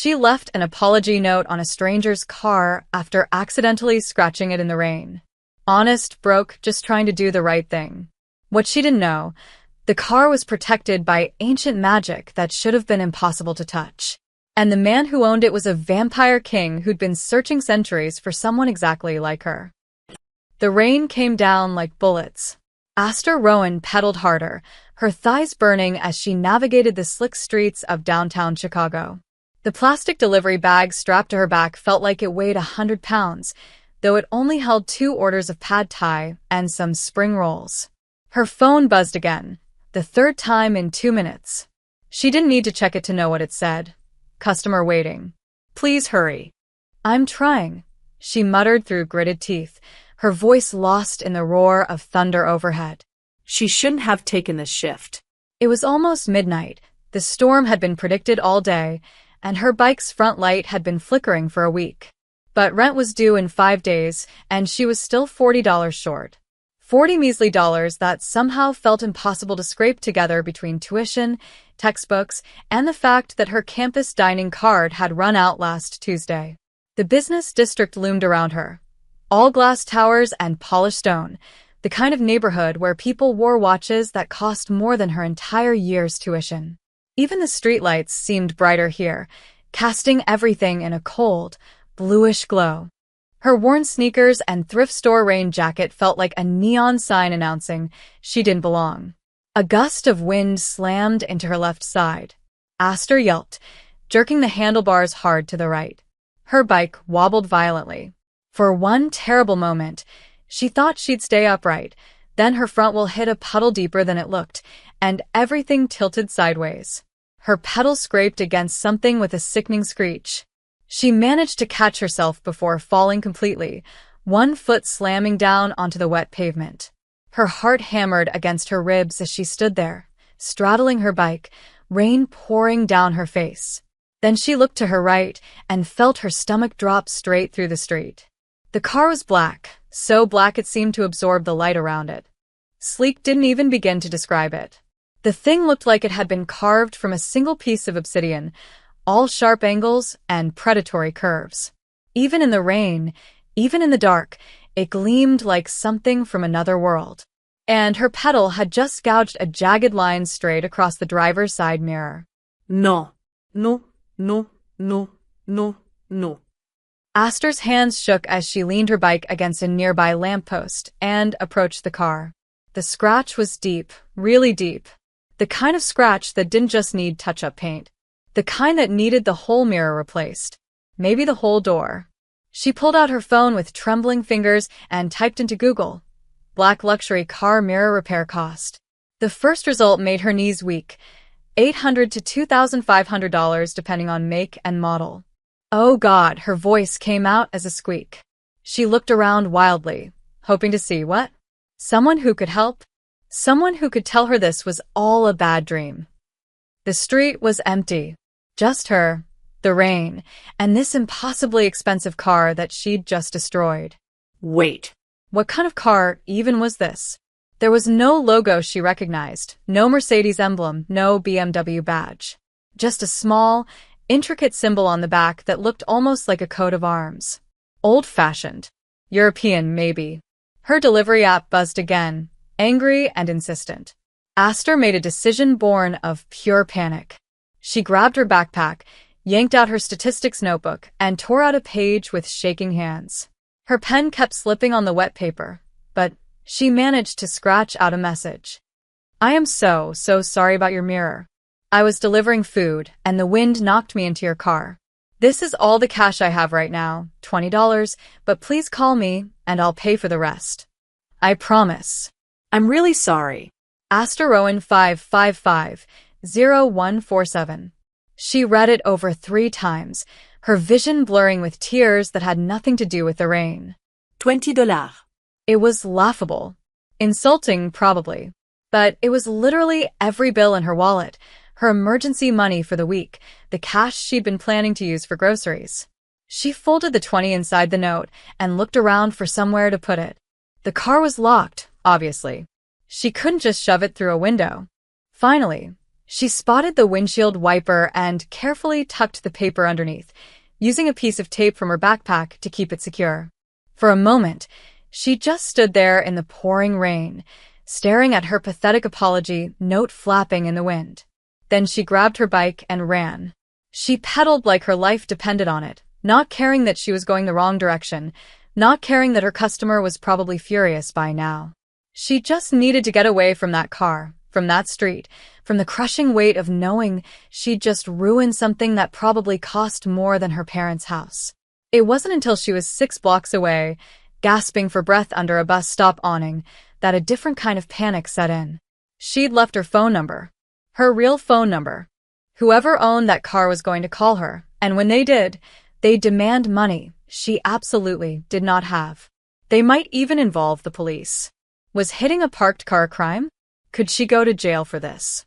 She left an apology note on a stranger's car after accidentally scratching it in the rain. Honest, broke, just trying to do the right thing. What she didn't know, the car was protected by ancient magic that should have been impossible to touch. And the man who owned it was a vampire king who'd been searching centuries for someone exactly like her. The rain came down like bullets. Aster Rowan pedaled harder, her thighs burning as she navigated the slick streets of downtown Chicago. The plastic delivery bag strapped to her back felt like it weighed 100 pounds, though it only held 2 orders of pad thai and some spring rolls. Her phone buzzed again, the 3rd time in 2 minutes. She didn't need to check it to know what it said. Customer waiting. Please hurry. I'm trying, she muttered through gritted teeth, her voice lost in the roar of thunder overhead. She shouldn't have taken this shift. It was almost midnight. The storm had been predicted all day, and her bike's front light had been flickering for a week. But rent was due in 5 days, and she was still $40 short. 40 measly dollars that somehow felt impossible to scrape together between tuition, textbooks, and the fact that her campus dining card had run out last Tuesday. The business district loomed around her. All glass towers and polished stone, the kind of neighborhood where people wore watches that cost more than her entire year's tuition. Even the streetlights seemed brighter here, casting everything in a cold, bluish glow. Her worn sneakers and thrift store rain jacket felt like a neon sign announcing she didn't belong. A gust of wind slammed into her left side. Aster yelped, jerking the handlebars hard to the right. Her bike wobbled violently. For one terrible moment, she thought she'd stay upright, then her front wheel hit a puddle deeper than it looked, and everything tilted sideways. Her pedal scraped against something with a sickening screech. She managed to catch herself before falling completely, one foot slamming down onto the wet pavement. Her heart hammered against her ribs as she stood there, straddling her bike, rain pouring down her face. Then she looked to her right and felt her stomach drop straight through the street. The car was black, so black it seemed to absorb the light around it. Sleek didn't even begin to describe it. The thing looked like it had been carved from a single piece of obsidian, all sharp angles and predatory curves. Even in the rain, even in the dark, it gleamed like something from another world. And her pedal had just gouged a jagged line straight across the driver's side mirror. No, no, no, no, no, no. Aster's hands shook as she leaned her bike against a nearby lamppost and approached the car. The scratch was deep, really deep. The kind of scratch that didn't just need touch-up paint. The kind that needed the whole mirror replaced. Maybe the whole door. She pulled out her phone with trembling fingers and typed into Google, "Black luxury car mirror repair cost." The first result made her knees weak, $800 to $2,500 depending on make and model. Oh God, her voice came out as a squeak. She looked around wildly, hoping to see what? Someone who could help? Someone who could tell her this was all a bad dream. The street was empty. Just her, the rain, and this impossibly expensive car that she'd just destroyed. Wait. What kind of car even was this? There was no logo she recognized, no Mercedes emblem, no BMW badge. Just a small, intricate symbol on the back that looked almost like a coat of arms. Old-fashioned. European, maybe. Her delivery app buzzed again, angry and insistent. Aster made a decision born of pure panic. She grabbed her backpack, yanked out her statistics notebook, and tore out a page with shaking hands. Her pen kept slipping on the wet paper, but she managed to scratch out a message. "I am so sorry about your mirror. I was delivering food, and the wind knocked me into your car. This is all the cash I have right now, $20, but please call me, and I'll pay for the rest. I promise." I'm really sorry. Aster Rowan 555-0147. She read it over 3 times, her vision blurring with tears that had nothing to do with the rain. $20. It was laughable. Insulting, probably. But it was literally every bill in her wallet, her emergency money for the week, the cash she'd been planning to use for groceries. She folded the 20 inside the note and looked around for somewhere to put it. The car was locked, obviously. She couldn't just shove it through a window. Finally, She spotted the windshield wiper and carefully tucked the paper underneath, using a piece of tape from her backpack to keep it secure. For a moment, she just stood there in the pouring rain, staring at her pathetic apology note flapping in the wind. Then she grabbed her bike and ran. She pedaled like her life depended on it, not caring that she was going the wrong direction, not caring that her customer was probably furious by now. She just needed to get away from that car, from that street, from the crushing weight of knowing she'd just ruined something that probably cost more than her parents' house. It wasn't until she was 6 blocks away, gasping for breath under a bus stop awning, that a different kind of panic set in. She'd left her phone number. Her real phone number. Whoever owned that car was going to call her, and when they did, they'd demand money she absolutely did not have. They might even involve the police. Was hitting a parked car a crime? Could she go to jail for this?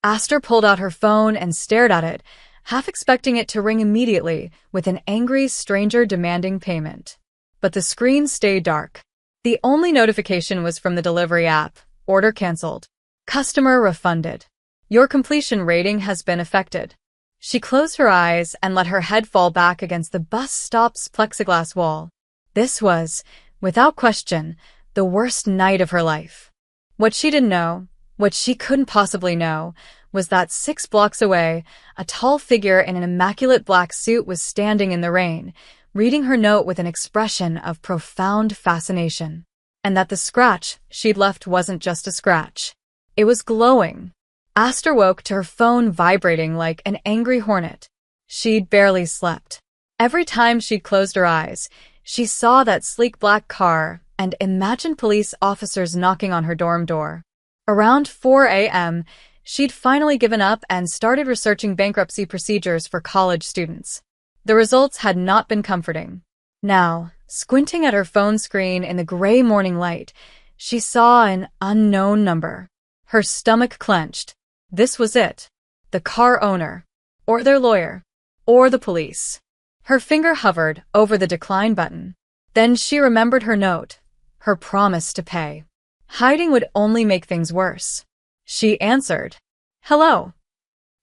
Aster pulled out her phone and stared at it, half expecting it to ring immediately with an angry stranger demanding payment. But the screen stayed dark. The only notification was from the delivery app. Order canceled. Customer refunded. Your completion rating has been affected. She closed her eyes and let her head fall back against the bus stop's plexiglass wall. This was, without question, the worst night of her life. What she didn't know, what she couldn't possibly know, was that 6 blocks away, a tall figure in an immaculate black suit was standing in the rain, reading her note with an expression of profound fascination. And that the scratch she'd left wasn't just a scratch. It was glowing. Aster woke to her phone vibrating like an angry hornet. She'd barely slept. Every time she'd closed her eyes, she saw that sleek black car and imagined police officers knocking on her dorm door. Around 4 a.m., she'd finally given up and started researching bankruptcy procedures for college students. The results had not been comforting. Now, squinting at her phone screen in the gray morning light, she saw an unknown number. Her stomach clenched. This was it. The car owner. Or their lawyer. Or the police. Her finger hovered over the decline button. Then she remembered her note. Her promise to pay. Hiding would only make things worse. She answered. Hello.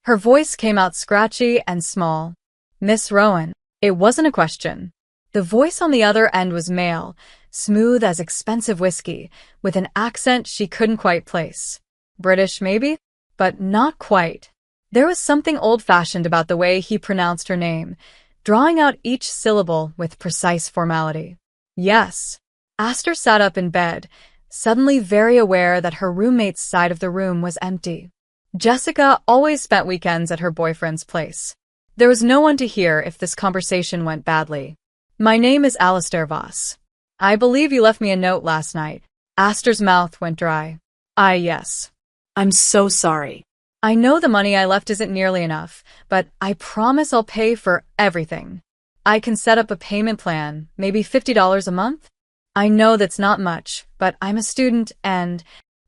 Her voice came out scratchy and small. Miss Rowan. It wasn't a question. The voice on the other end was male, smooth as expensive whiskey, with an accent she couldn't quite place. British, maybe? But not quite. There was something old-fashioned about the way he pronounced her name, drawing out each syllable with precise formality. Yes. Aster sat up in bed, suddenly very aware that her roommate's side of the room was empty. Jessica always spent weekends at her boyfriend's place. There was no one to hear if this conversation went badly. My name is Alistair Voss. I believe you left me a note last night. Aster's mouth went dry. Yes. I'm so sorry. I know the money I left isn't nearly enough, but I promise I'll pay for everything. I can set up a payment plan, maybe $50 a month? I know that's not much, but I'm a student and…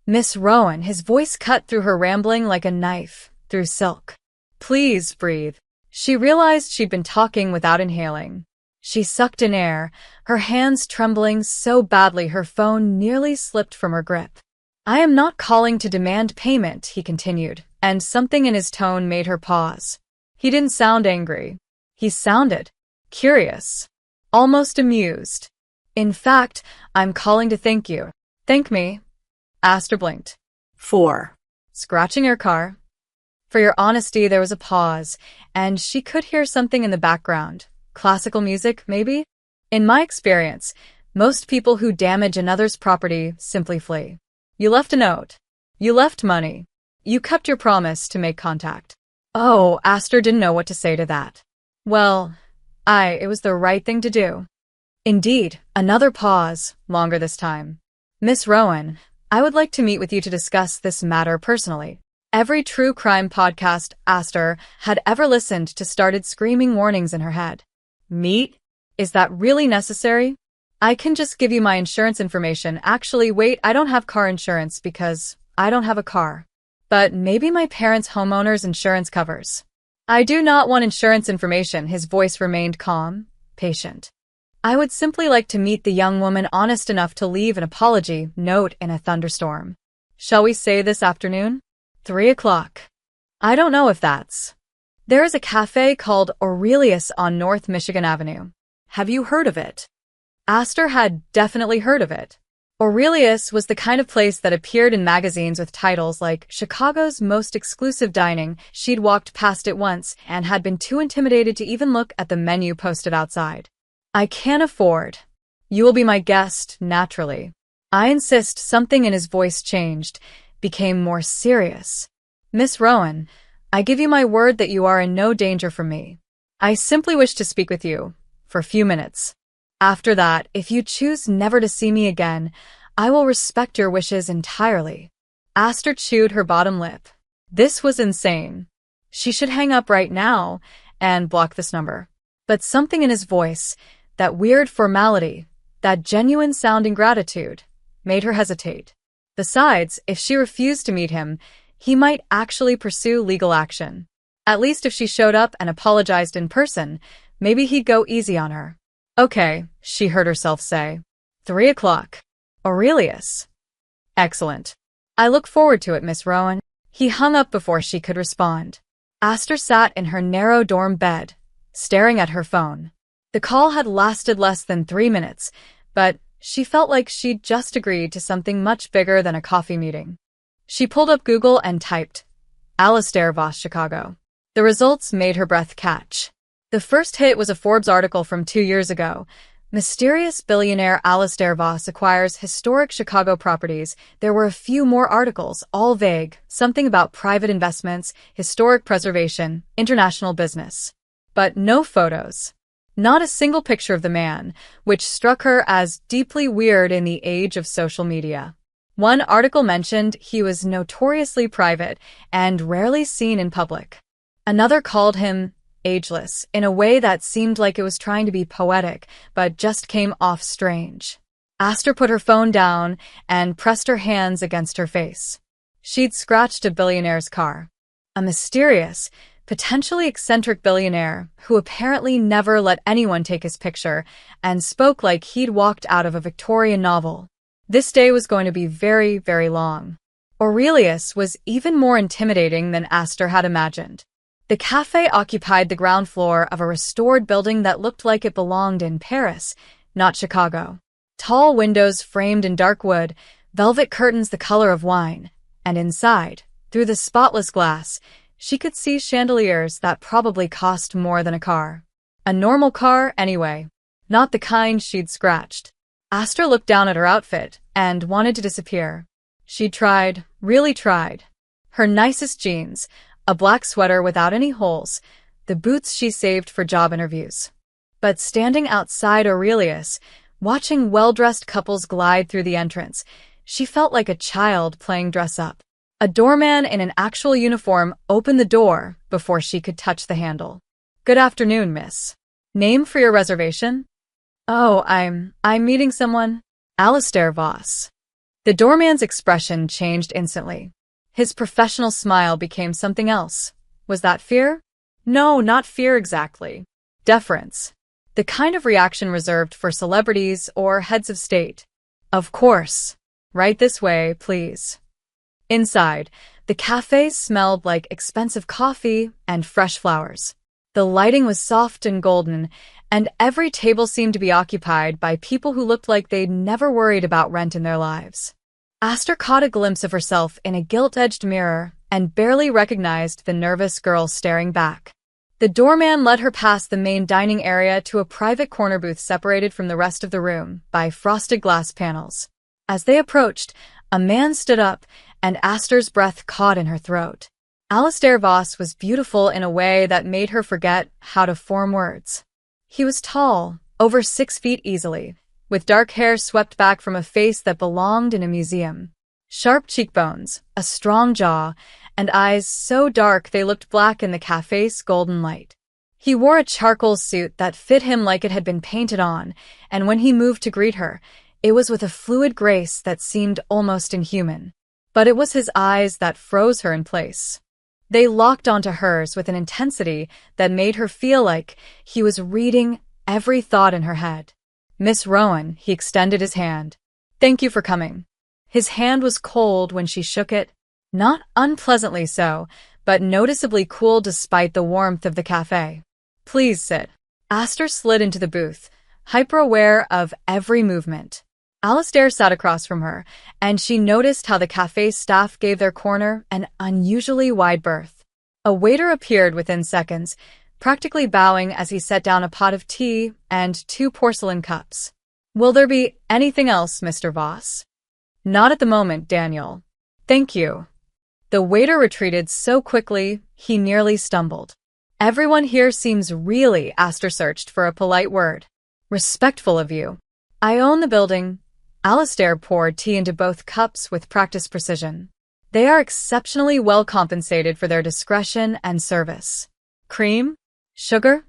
Miss Rowan, his voice cut through her rambling like a knife, through silk. Please breathe. She realized she'd been talking without inhaling. She sucked in air, her hands trembling so badly her phone nearly slipped from her grip. I am not calling to demand payment, he continued, and something in his tone made her pause. He didn't sound angry. He sounded curious, almost amused. In fact, I'm calling to thank you. Thank me. Aster blinked. 4. Scratching her car. For your honesty, there was a pause, and she could hear something in the background. Classical music, maybe? In my experience, most people who damage another's property simply flee. You left a note. You left money. You kept your promise to make contact. Oh, Aster didn't know what to say to that. Well, it was the right thing to do. Indeed, another pause, longer this time. Miss Rowan, I would like to meet with you to discuss this matter personally. Every true crime podcast Aster had ever listened to started screaming warnings in her head. Meet? Is that really necessary? I can just give you my insurance information. Actually, wait, I don't have car insurance because I don't have a car. But maybe my parents' homeowner's insurance covers. I do not want insurance information. His voice remained calm, patient. I would simply like to meet the young woman honest enough to leave an apology note in a thunderstorm. Shall we say this afternoon? 3 o'clock. I don't know if that's. There is a cafe called Aurelius on North Michigan Avenue. Have you heard of it? Astor had definitely heard of it. Aurelius was the kind of place that appeared in magazines with titles like Chicago's Most Exclusive Dining. She'd walked past it once and had been too intimidated to even look at the menu posted outside. I can't afford. You will be my guest, naturally. I insist. Something in his voice changed, became more serious. Miss Rowan, I give you my word that you are in no danger from me. I simply wish to speak with you for a few minutes. After that, if you choose never to see me again, I will respect your wishes entirely. Astor chewed her bottom lip. This was insane. She should hang up right now and block this number. But something in his voice, that weird formality, that genuine-sounding gratitude, made her hesitate. Besides, if she refused to meet him, he might actually pursue legal action. At least if she showed up and apologized in person, maybe he'd go easy on her. Okay, she heard herself say. 3 o'clock. Aurelius. Excellent. I look forward to it, Miss Rowan. He hung up before she could respond. Astor sat in her narrow dorm bed, staring at her phone. The call had lasted less than 3 minutes, but she felt like she'd just agreed to something much bigger than a coffee meeting. She pulled up Google and typed, Alastair Voss, Chicago. The results made her breath catch. The first hit was a Forbes article from 2 years ago. Mysterious billionaire Alastair Voss acquires historic Chicago properties. There were a few more articles, all vague, something about private investments, historic preservation, international business. But no photos. Not a single picture of the man, which struck her as deeply weird in the age of social media. One article mentioned he was notoriously private and rarely seen in public. Another called him ageless, in a way that seemed like it was trying to be poetic, but just came off strange. Astor put her phone down and pressed her hands against her face. She'd scratched a billionaire's car. A mysterious, potentially eccentric billionaire who apparently never let anyone take his picture and spoke like he'd walked out of a Victorian novel. This day was going to be very, very long. Aurelius was even more intimidating than Astor had imagined. The cafe occupied the ground floor of a restored building that looked like it belonged in Paris, not Chicago. Tall windows framed in dark wood, velvet curtains the color of wine, and inside, through the spotless glass, she could see chandeliers that probably cost more than a car. A normal car, anyway. Not the kind she'd scratched. Astor looked down at her outfit and wanted to disappear. She tried, really tried. Her nicest jeans, a black sweater without any holes, the boots she saved for job interviews. But standing outside Aurelius, watching well-dressed couples glide through the entrance, she felt like a child playing dress-up. A doorman in an actual uniform opened the door before she could touch the handle. Good afternoon, miss. Name for your reservation? Oh, I'm meeting someone. Alastair Voss. The doorman's expression changed instantly. His professional smile became something else. Was that fear? No, not fear exactly. Deference. The kind of reaction reserved for celebrities or heads of state. Of course. Right this way, please. Inside, the cafe smelled like expensive coffee and fresh flowers. The lighting was soft and golden, and every table seemed to be occupied by people who looked like they'd never worried about rent in their lives. Astor caught a glimpse of herself in a gilt-edged mirror and barely recognized the nervous girl staring back. The doorman led her past the main dining area to a private corner booth separated from the rest of the room by frosted glass panels. As they approached, a man stood up, and Astor's breath caught in her throat. Alastair Voss was beautiful in a way that made her forget how to form words. He was tall, over 6 feet easily, with dark hair swept back from a face that belonged in a museum. Sharp cheekbones, a strong jaw, and eyes so dark they looked black in the cafe's golden light. He wore a charcoal suit that fit him like it had been painted on, and when he moved to greet her, it was with a fluid grace that seemed almost inhuman. But it was his eyes that froze her in place. They locked onto hers with an intensity that made her feel like he was reading every thought in her head. Miss Rowan, he extended his hand. Thank you for coming. His hand was cold when she shook it, not unpleasantly so, but noticeably cool despite the warmth of the cafe. Please sit. Aster slid into the booth, hyper-aware of every movement. Alistair sat across from her, and she noticed how the cafe staff gave their corner an unusually wide berth. A waiter appeared within seconds, practically bowing as he set down a pot of tea and 2 porcelain cups. Will there be anything else, Mr. Voss? Not at the moment, Daniel. Thank you. The waiter retreated so quickly, he nearly stumbled. Everyone here seems really, Aster searched for a polite word. Respectful of you. I own the building. Alistair poured tea into both cups with practiced precision. They are exceptionally well compensated for their discretion and service. Cream? Sugar?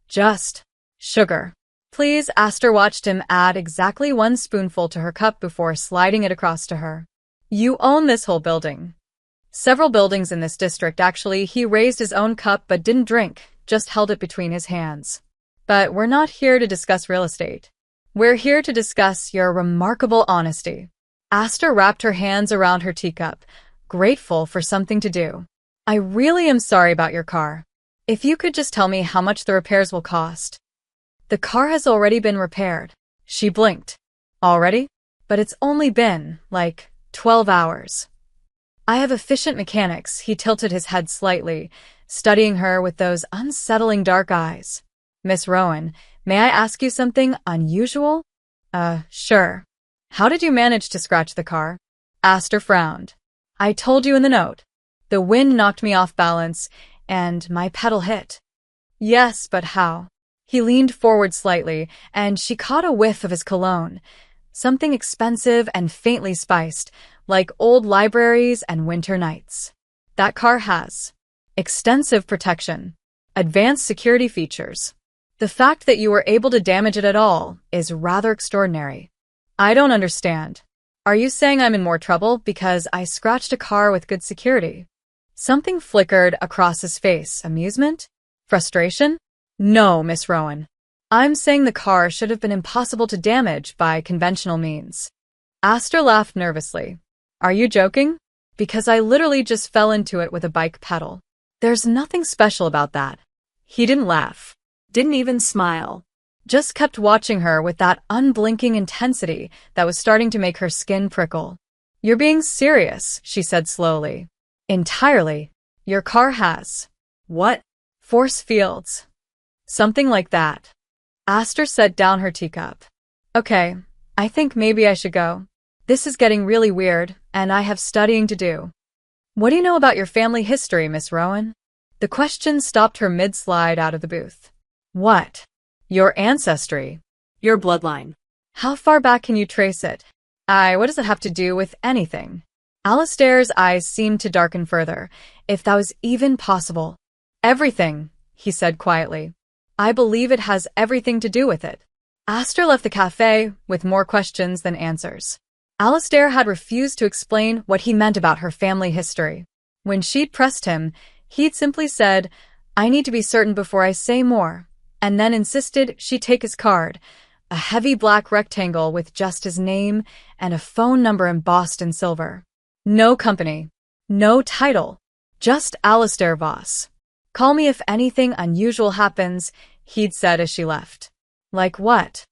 Just sugar. Please, Aster watched him add exactly 1 spoonful to her cup before sliding it across to her. You own this whole building. Several buildings in this district, actually. He raised his own cup but didn't drink, just held it between his hands. But we're not here to discuss real estate. We're here to discuss your remarkable honesty. Aster wrapped her hands around her teacup, grateful for something to do. I really am sorry about your car. If you could just tell me how much the repairs will cost. The car has already been repaired. She blinked. Already? But it's only been, 12 hours. I have efficient mechanics. He tilted his head slightly, studying her with those unsettling dark eyes. Miss Rowan, may I ask you something unusual? Sure. How did you manage to scratch the car? Aster frowned. I told you in the note. The wind knocked me off balance, and my pedal hit. Yes, but how? He leaned forward slightly, and she caught a whiff of his cologne. Something expensive and faintly spiced, like old libraries and winter nights. That car has extensive protection, advanced security features. The fact that you were able to damage it at all is rather extraordinary. I don't understand. Are you saying I'm in more trouble because I scratched a car with good security? Something flickered across his face. Amusement? Frustration? No, Miss Rowan. I'm saying the car should have been impossible to damage by conventional means. Aster laughed nervously. Are you joking? Because I literally just fell into it with a bike pedal. There's nothing special about that. He didn't laugh. Didn't even smile. Just kept watching her with that unblinking intensity that was starting to make her skin prickle. You're being serious, she said slowly. Entirely. Your car has. What? Force fields. Something like that. Aster set down her teacup. Okay, I think maybe I should go. This is getting really weird, and I have studying to do. What do you know about your family history, Miss Rowan? The question stopped her mid-slide out of the booth. What? Your ancestry. Your bloodline. How far back can you trace it? What does it have to do with anything? Alistair's eyes seemed to darken further, if that was even possible. Everything, he said quietly. I believe it has everything to do with it. Aster left the cafe with more questions than answers. Alistair had refused to explain what he meant about her family history. When she'd pressed him, he'd simply said, I need to be certain before I say more, and then insisted she take his card, a heavy black rectangle with just his name and a phone number embossed in silver. No company, no title, just Alistair Voss. Call me if anything unusual happens, he'd said as she left. Like what?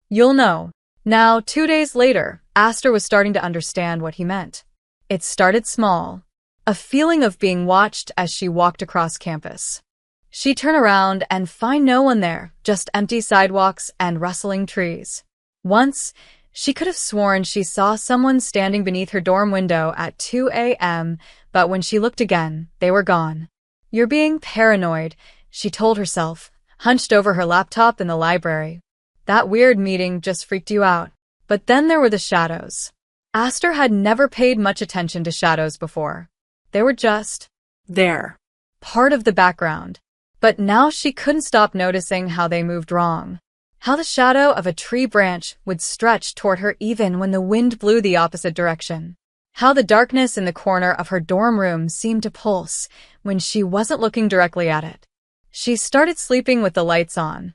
You'll know. Now, 2 days later, Aster was starting to understand what he meant. It started small, a feeling of being watched as she walked across campus. She'd turn around and find no one there, just empty sidewalks and rustling trees. Once, she could have sworn she saw someone standing beneath her dorm window at 2 a.m., but when she looked again, they were gone. You're being paranoid, she told herself, hunched over her laptop in the library. That weird meeting just freaked you out. But then there were the shadows. Aster had never paid much attention to shadows before. They were just there, part of the background. But now she couldn't stop noticing how they moved wrong. How the shadow of a tree branch would stretch toward her even when the wind blew the opposite direction. How the darkness in the corner of her dorm room seemed to pulse when she wasn't looking directly at it. She started sleeping with the lights on.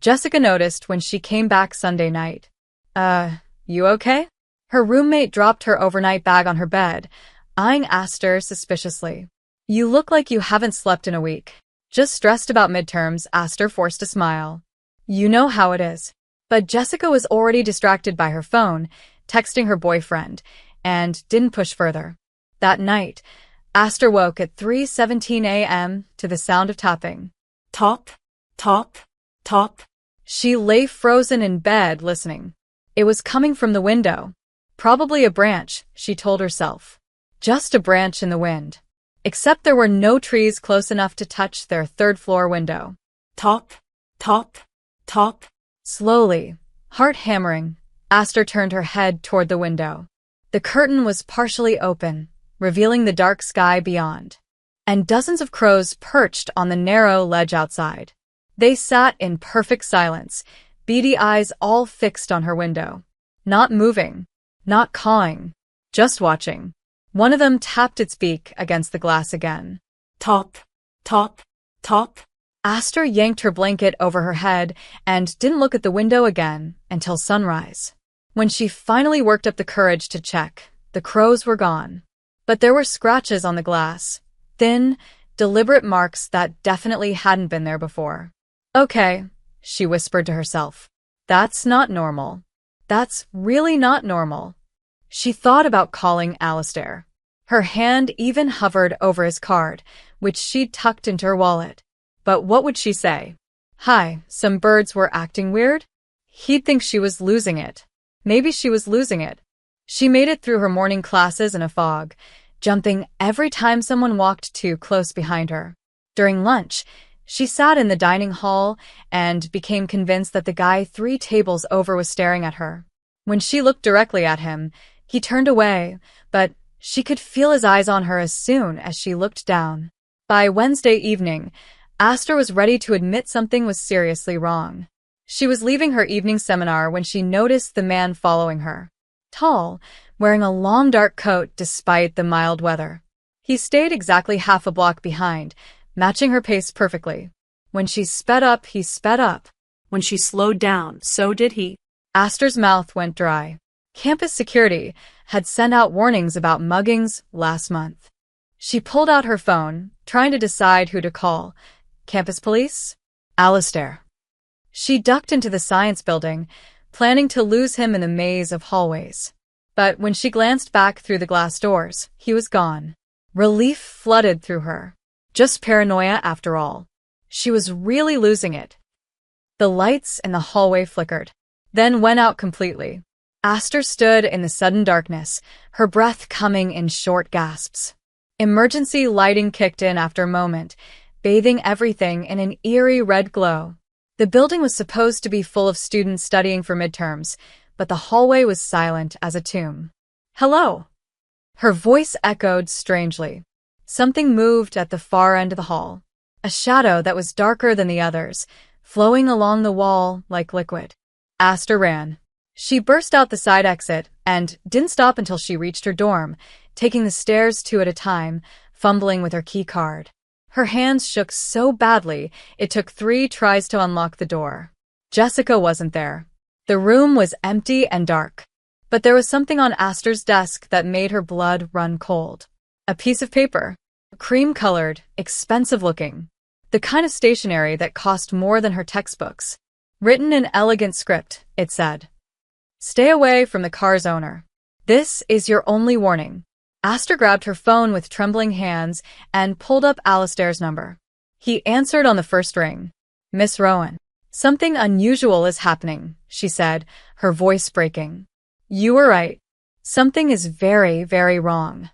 Jessica noticed when she came back Sunday night. You okay? Her roommate dropped her overnight bag on her bed, eyeing Aster suspiciously. You look like you haven't slept in a week. Just stressed about midterms, Aster forced a smile. You know how it is. But Jessica was already distracted by her phone, texting her boyfriend, and didn't push further. That night, Aster woke at 3:17 a.m. to the sound of tapping. Top, top, top. She lay frozen in bed listening. It was coming from the window. Probably a branch, she told herself. Just a branch in the wind. Except there were no trees close enough to touch their third-floor window. Top, top, top. Slowly, heart hammering, Aster turned her head toward the window. The curtain was partially open, revealing the dark sky beyond. And dozens of crows perched on the narrow ledge outside. They sat in perfect silence, beady eyes all fixed on her window. Not moving, not cawing, just watching. One of them tapped its beak against the glass again. Top, top, top. Aster yanked her blanket over her head and didn't look at the window again until sunrise. When she finally worked up the courage to check, the crows were gone. But there were scratches on the glass, thin, deliberate marks that definitely hadn't been there before. Okay, she whispered to herself. That's not normal. That's really not normal. She thought about calling Alistair. Her hand even hovered over his card, which she'd tucked into her wallet. But what would she say? Hi, some birds were acting weird? He'd think she was losing it. Maybe she was losing it. She made it through her morning classes in a fog, jumping every time someone walked too close behind her. During lunch, she sat in the dining hall and became convinced that the guy 3 tables over was staring at her. When she looked directly at him, he turned away, but she could feel his eyes on her as soon as she looked down. By Wednesday evening, Aster was ready to admit something was seriously wrong. She was leaving her evening seminar when she noticed the man following her. Tall, wearing a long dark coat despite the mild weather. He stayed exactly half a block behind, matching her pace perfectly. When she sped up, he sped up. When she slowed down, so did he. Aster's mouth went dry. Campus security had sent out warnings about muggings last month. She pulled out her phone, trying to decide who to call. Campus police? Alistair. She ducked into the science building, planning to lose him in the maze of hallways. But when she glanced back through the glass doors, he was gone. Relief flooded through her. Just paranoia after all. She was really losing it. The lights in the hallway flickered, then went out completely. Aster stood in the sudden darkness, her breath coming in short gasps. Emergency lighting kicked in after a moment, bathing everything in an eerie red glow. The building was supposed to be full of students studying for midterms, but the hallway was silent as a tomb. Hello? Her voice echoed strangely. Something moved at the far end of the hall. A shadow that was darker than the others, flowing along the wall like liquid. Aster ran. She burst out the side exit and didn't stop until she reached her dorm, taking the stairs 2 at a time, fumbling with her key card. Her hands shook so badly it took 3 tries to unlock the door. Jessica wasn't there. The room was empty and dark. But there was something on Aster's desk that made her blood run cold. A piece of paper. Cream-colored, expensive-looking. The kind of stationery that cost more than her textbooks. Written in elegant script, it said. Stay away from the car's owner. This is your only warning. Aster grabbed her phone with trembling hands and pulled up Alistair's number. He answered on the first ring. Miss Rowan. Something unusual is happening, she said, her voice breaking. You were right. Something is very, very wrong.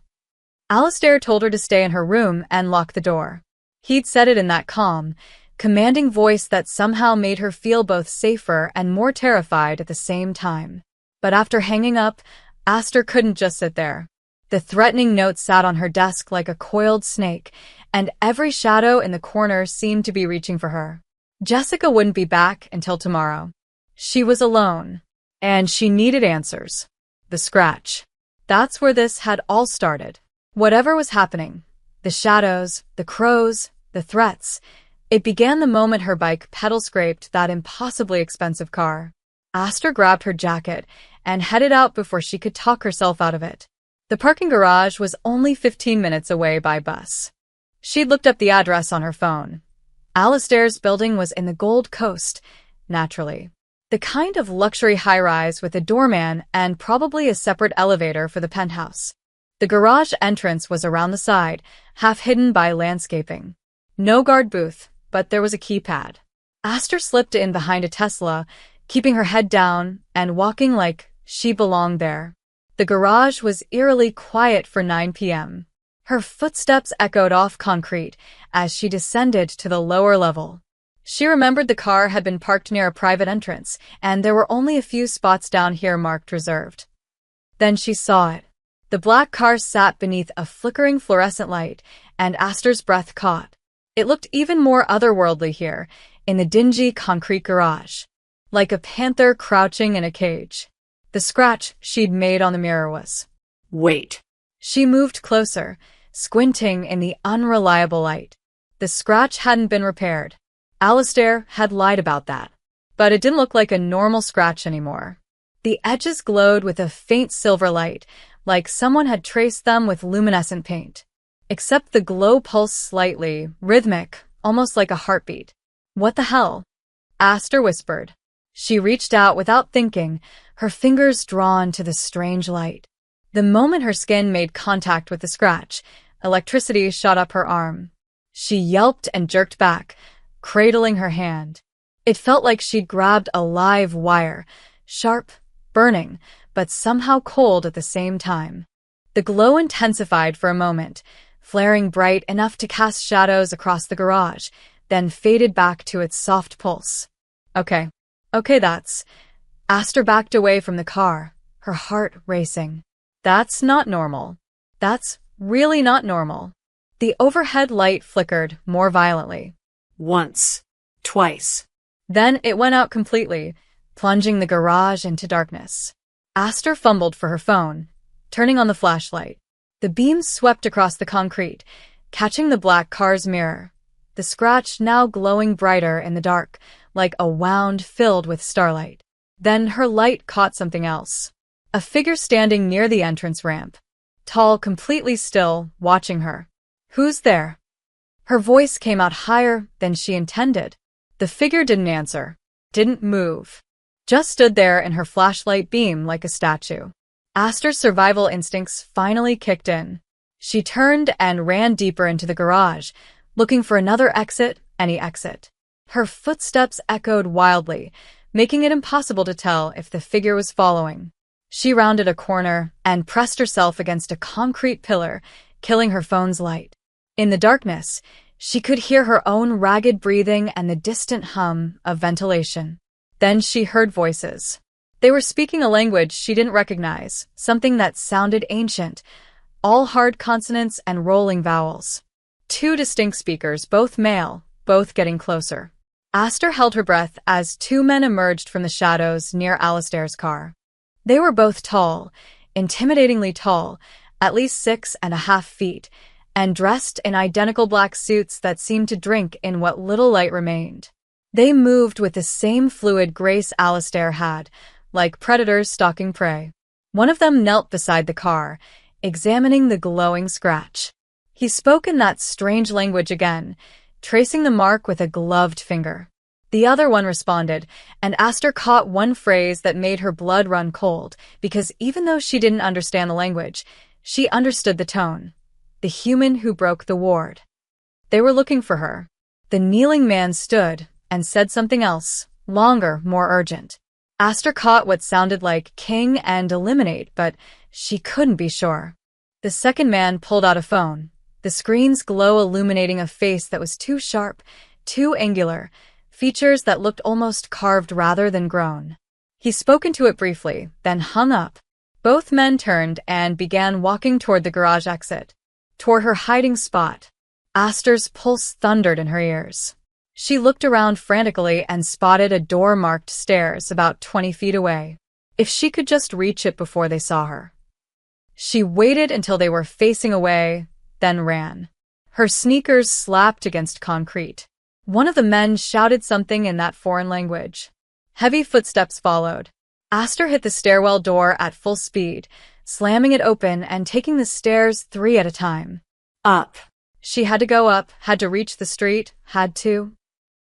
Alistair told her to stay in her room and lock the door. He'd said it in that calm, commanding voice that somehow made her feel both safer and more terrified at the same time. But after hanging up, Aster couldn't just sit there. The threatening note sat on her desk like a coiled snake, and every shadow in the corner seemed to be reaching for her. Jessica wouldn't be back until tomorrow. She was alone, and she needed answers. The scratch. That's where this had all started. Whatever was happening, the shadows, the crows, the threats, it began the moment her bike pedal scraped that impossibly expensive car. Aster grabbed her jacket and headed out before she could talk herself out of it. The parking garage was only 15 minutes away by bus. She'd looked up the address on her phone. Alistair's building was in the Gold Coast, naturally. The kind of luxury high-rise with a doorman and probably a separate elevator for the penthouse. The garage entrance was around the side, half hidden by landscaping. No guard booth, but there was a keypad. Aster slipped in behind a Tesla, keeping her head down and walking like she belonged there. The garage was eerily quiet for 9 p.m. Her footsteps echoed off concrete as she descended to the lower level. She remembered the car had been parked near a private entrance, and there were only a few spots down here marked reserved. Then she saw it. The black car sat beneath a flickering fluorescent light, and Aster's breath caught. It looked even more otherworldly here, in the dingy concrete garage. Like a panther crouching in a cage. The scratch she'd made on the mirror was. Wait. She moved closer, squinting in the unreliable light. The scratch hadn't been repaired. Alistair had lied about that. But it didn't look like a normal scratch anymore. The edges glowed with a faint silver light, like someone had traced them with luminescent paint. Except the glow pulsed slightly, rhythmic, almost like a heartbeat. What the hell? Aster whispered. She reached out without thinking, her fingers drawn to the strange light. The moment her skin made contact with the scratch, electricity shot up her arm. She yelped and jerked back, cradling her hand. It felt like she'd grabbed a live wire, sharp, burning, but somehow cold at the same time. The glow intensified for a moment, flaring bright enough to cast shadows across the garage, then faded back to its soft pulse. Okay, that's... Aster backed away from the car, her heart racing. That's not normal. That's really not normal. The overhead light flickered more violently. Once. Twice. Then it went out completely, plunging the garage into darkness. Aster fumbled for her phone, turning on the flashlight. The beam swept across the concrete, catching the black car's mirror. The scratch now glowing brighter in the dark, like a wound filled with starlight. Then her light caught something else. A figure standing near the entrance ramp. Tall, completely still, watching her. Who's there? Her voice came out higher than she intended. The figure didn't answer, didn't move. Just stood there in her flashlight beam like a statue. Aster's survival instincts finally kicked in. She turned and ran deeper into the garage, looking for another exit, any exit. Her footsteps echoed wildly, making it impossible to tell if the figure was following. She rounded a corner and pressed herself against a concrete pillar, killing her phone's light. In the darkness, she could hear her own ragged breathing and the distant hum of ventilation. Then she heard voices. They were speaking a language she didn't recognize, something that sounded ancient, all hard consonants and rolling vowels. Two distinct speakers, both male, both getting closer. Aster held her breath as two men emerged from the shadows near Alistair's car. They were both tall, intimidatingly tall, at least 6.5 feet, and dressed in identical black suits that seemed to drink in what little light remained. They moved with the same fluid grace Alistair had, like predators stalking prey. One of them knelt beside the car, examining the glowing scratch. He spoke in that strange language again, tracing the mark with a gloved finger. The other one responded, and Aster caught one phrase that made her blood run cold, because even though she didn't understand the language, she understood the tone. The human who broke the ward. They were looking for her. The kneeling man stood and said something else, longer, more urgent. Aster caught what sounded like king and eliminate, but she couldn't be sure. The second man pulled out a phone, the screen's glow illuminating a face that was too sharp, too angular, features that looked almost carved rather than grown. He spoke into it briefly, then hung up. Both men turned and began walking toward the garage exit, toward her hiding spot. Aster's pulse thundered in her ears. She looked around frantically and spotted a door-marked stairs about 20 feet away. If she could just reach it before they saw her. She waited until they were facing away, then ran. Her sneakers slapped against concrete. One of the men shouted something in that foreign language. Heavy footsteps followed. Aster hit the stairwell door at full speed, slamming it open and taking the stairs 3 at a time. Up. She had to go up, had to reach the street, had to.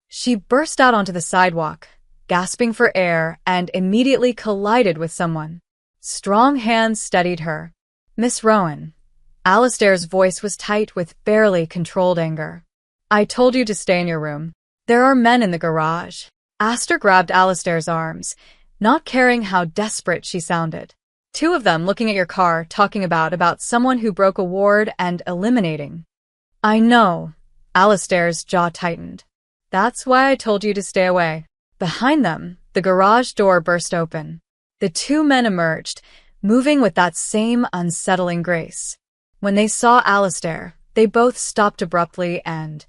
She burst out onto the sidewalk, gasping for air, and immediately collided with someone. Strong hands steadied her. Miss Rowan. Alistair's voice was tight with barely controlled anger. I told you to stay in your room. There are men in the garage. Aster grabbed Alistair's arms, not caring how desperate she sounded. Two of them looking at your car, talking about someone who broke a ward and eliminating. I know. Alistair's jaw tightened. That's why I told you to stay away. Behind them, the garage door burst open. The two men emerged, moving with that same unsettling grace. When they saw Alistair, they both stopped abruptly and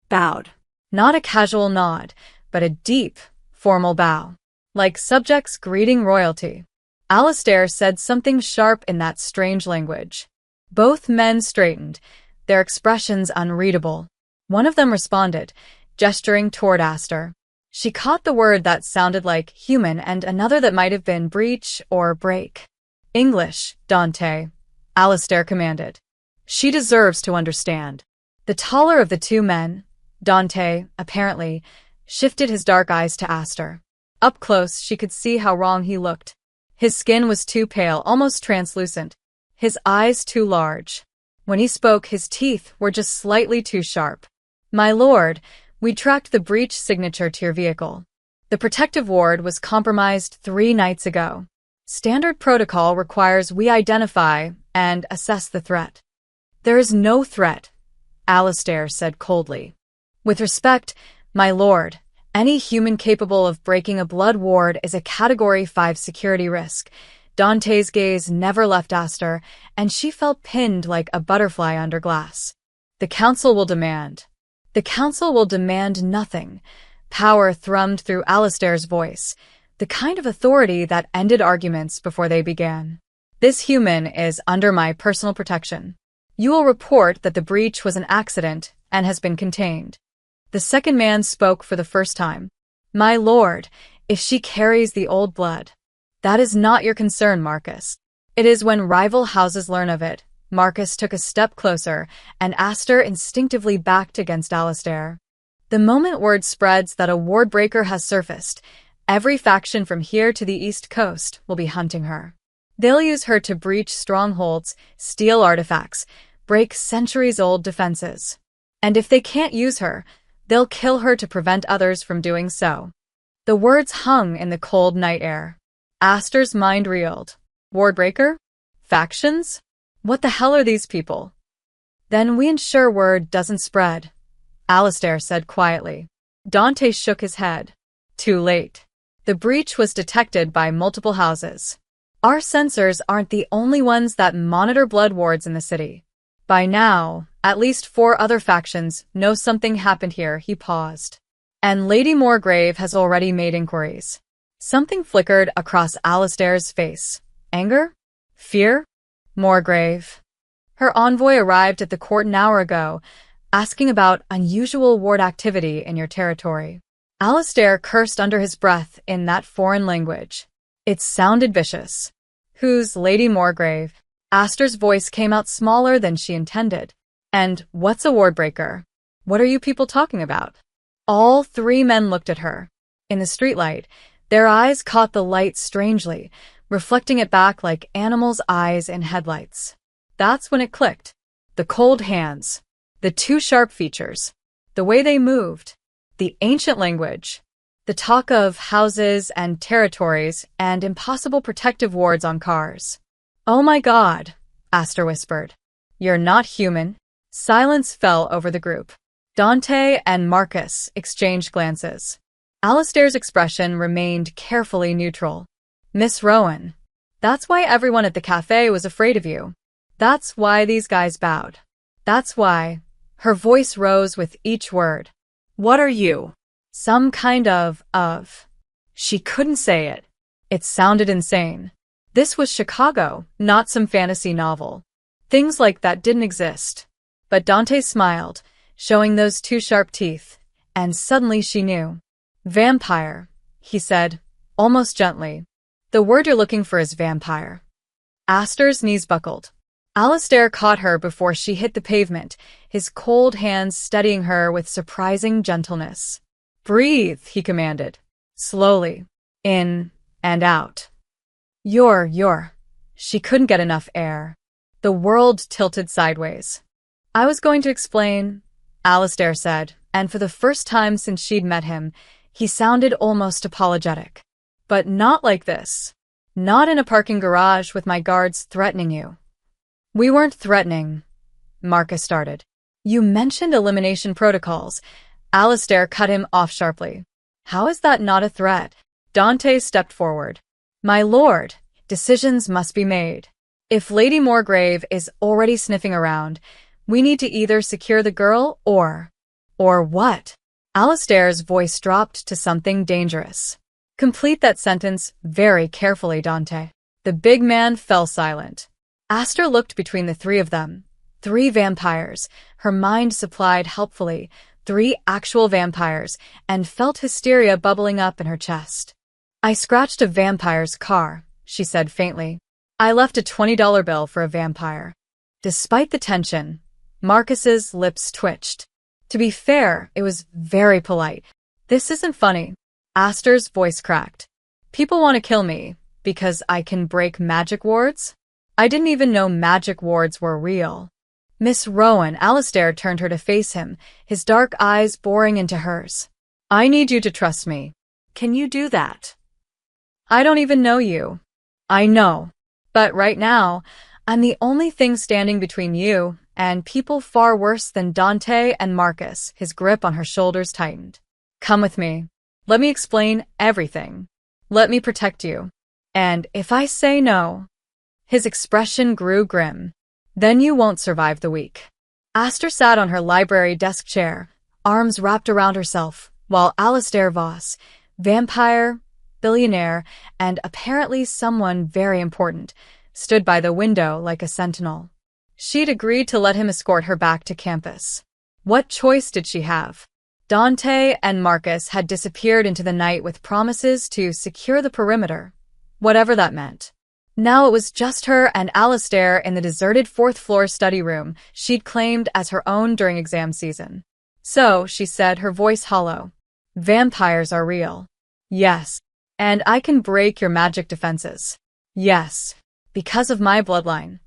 bowed. Not a casual nod, but a deep, formal bow. Like subjects greeting royalty. Alistair said something sharp in that strange language. Both men straightened, their expressions unreadable. One of them responded, gesturing toward Aster. She caught the word that sounded like human and another that might have been breach or break. English, Dante, Alistair commanded. She deserves to understand. The taller of the two men, Dante, apparently, shifted his dark eyes to Aster. Up close, she could see how wrong he looked. His skin was too pale, almost translucent. His eyes too large. When he spoke, his teeth were just slightly too sharp. My lord, we tracked the breach signature to your vehicle. The protective ward was compromised 3 nights ago. Standard protocol requires we identify and assess the threat. There is no threat, Alistair said coldly. With respect, my lord, any human capable of breaking a blood ward is a Category 5 security risk. Dante's gaze never left Aster, and she felt pinned like a butterfly under glass. The council will demand. The council will demand nothing. Power thrummed through Alistair's voice, the kind of authority that ended arguments before they began. This human is under my personal protection. You will report that the breach was an accident and has been contained. The second man spoke for the first time. My lord, if she carries the old blood. That is not your concern, Marcus. It is when rival houses learn of it. Marcus took a step closer, and Aster instinctively backed against Alistair. The moment word spreads that a ward breaker has surfaced, every faction from here to the East Coast will be hunting her. They'll use her to breach strongholds, steal artifacts, break centuries-old defenses. And if they can't use her, they'll kill her to prevent others from doing so. The words hung in the cold night air. Aster's mind reeled. Wardbreaker? Factions? What the hell are these people? Then we ensure word doesn't spread, Alistair said quietly. Dante shook his head. Too late. The breach was detected by multiple houses. Our sensors aren't the only ones that monitor blood wards in the city. By now, at least 4 other factions know something happened here. He paused. And Lady Moorgrave has already made inquiries. Something flickered across Alistair's face. Anger? Fear? Moorgrave. Her envoy arrived at the court an hour ago, asking about unusual ward activity in your territory. Alistair cursed under his breath in that foreign language. It sounded vicious. Who's Lady Moorgrave? Aster's voice came out smaller than she intended. And what's a wardbreaker? What are you people talking about? All 3 men looked at her. In the streetlight, their eyes caught the light strangely, reflecting it back like animals' eyes in headlights. That's when it clicked. The cold hands. The 2 sharp features. The way they moved. The ancient language. The talk of houses and territories and impossible protective wards on cars. Oh my God, Aster whispered. You're not human. Silence fell over the group. Dante and Marcus exchanged glances. Alistair's expression remained carefully neutral. Miss Rowan. That's why everyone at the cafe was afraid of you. That's why these guys bowed. That's why. Her voice rose with each word. What are you? Some kind of. She couldn't say it. It sounded insane. This was Chicago, not some fantasy novel. Things like that didn't exist. But Dante smiled, showing those 2 sharp teeth, and suddenly she knew. Vampire, he said, almost gently. The word you're looking for is vampire. Aster's knees buckled. Alistair caught her before she hit the pavement, his cold hands steadying her with surprising gentleness. "Breathe," he commanded. Slowly. In and out. You're. She couldn't get enough air. The world tilted sideways. "I was going to explain," Alistair said, and for the first time since she'd met him, he sounded almost apologetic. "But not like this. Not in a parking garage with my guards threatening you." "We weren't threatening," Marcus started. "You mentioned elimination protocols." Alistair cut him off sharply. "How is that not a threat?" Dante stepped forward. "My lord, decisions must be made. If Lady Moregrave is already sniffing around, we need to either secure the girl or what?" Alistair's voice dropped to something dangerous. "Complete that sentence very carefully, Dante." The big man fell silent. Aster looked between the three of them. 3 vampires, her mind supplied helpfully, 3 actual vampires, and felt hysteria bubbling up in her chest. "I scratched a vampire's car," she said faintly. "I left a $20 bill for a vampire." Despite the tension, Marcus's lips twitched. To be fair, it was very polite. "This isn't funny." Aster's voice cracked. "People want to kill me because I can break magic wards? I didn't even know magic wards were real." "Miss Rowan," Alistair turned her to face him, his dark eyes boring into hers. "I need you to trust me." Can you do that? "I don't even know you." "I know. But right now, I'm the only thing standing between you and people far worse than Dante and Marcus." His grip on her shoulders tightened. "Come with me. Let me explain everything. Let me protect you. And if I say no..." His expression grew grim. "Then you won't survive the week." Aster sat on her library desk chair, arms wrapped around herself, while Alistair Voss, vampire, billionaire, and apparently someone very important, stood by the window like a sentinel. She'd agreed to let him escort her back to campus. What choice did she have? Dante and Marcus had disappeared into the night with promises to secure the perimeter, whatever that meant. Now it was just her and Alistair in the deserted 4th-floor study room she'd claimed as her own during exam season. "So," she said, her voice hollow, "vampires are real." "Yes. And I can break your magic defenses." "Yes. Because of my bloodline."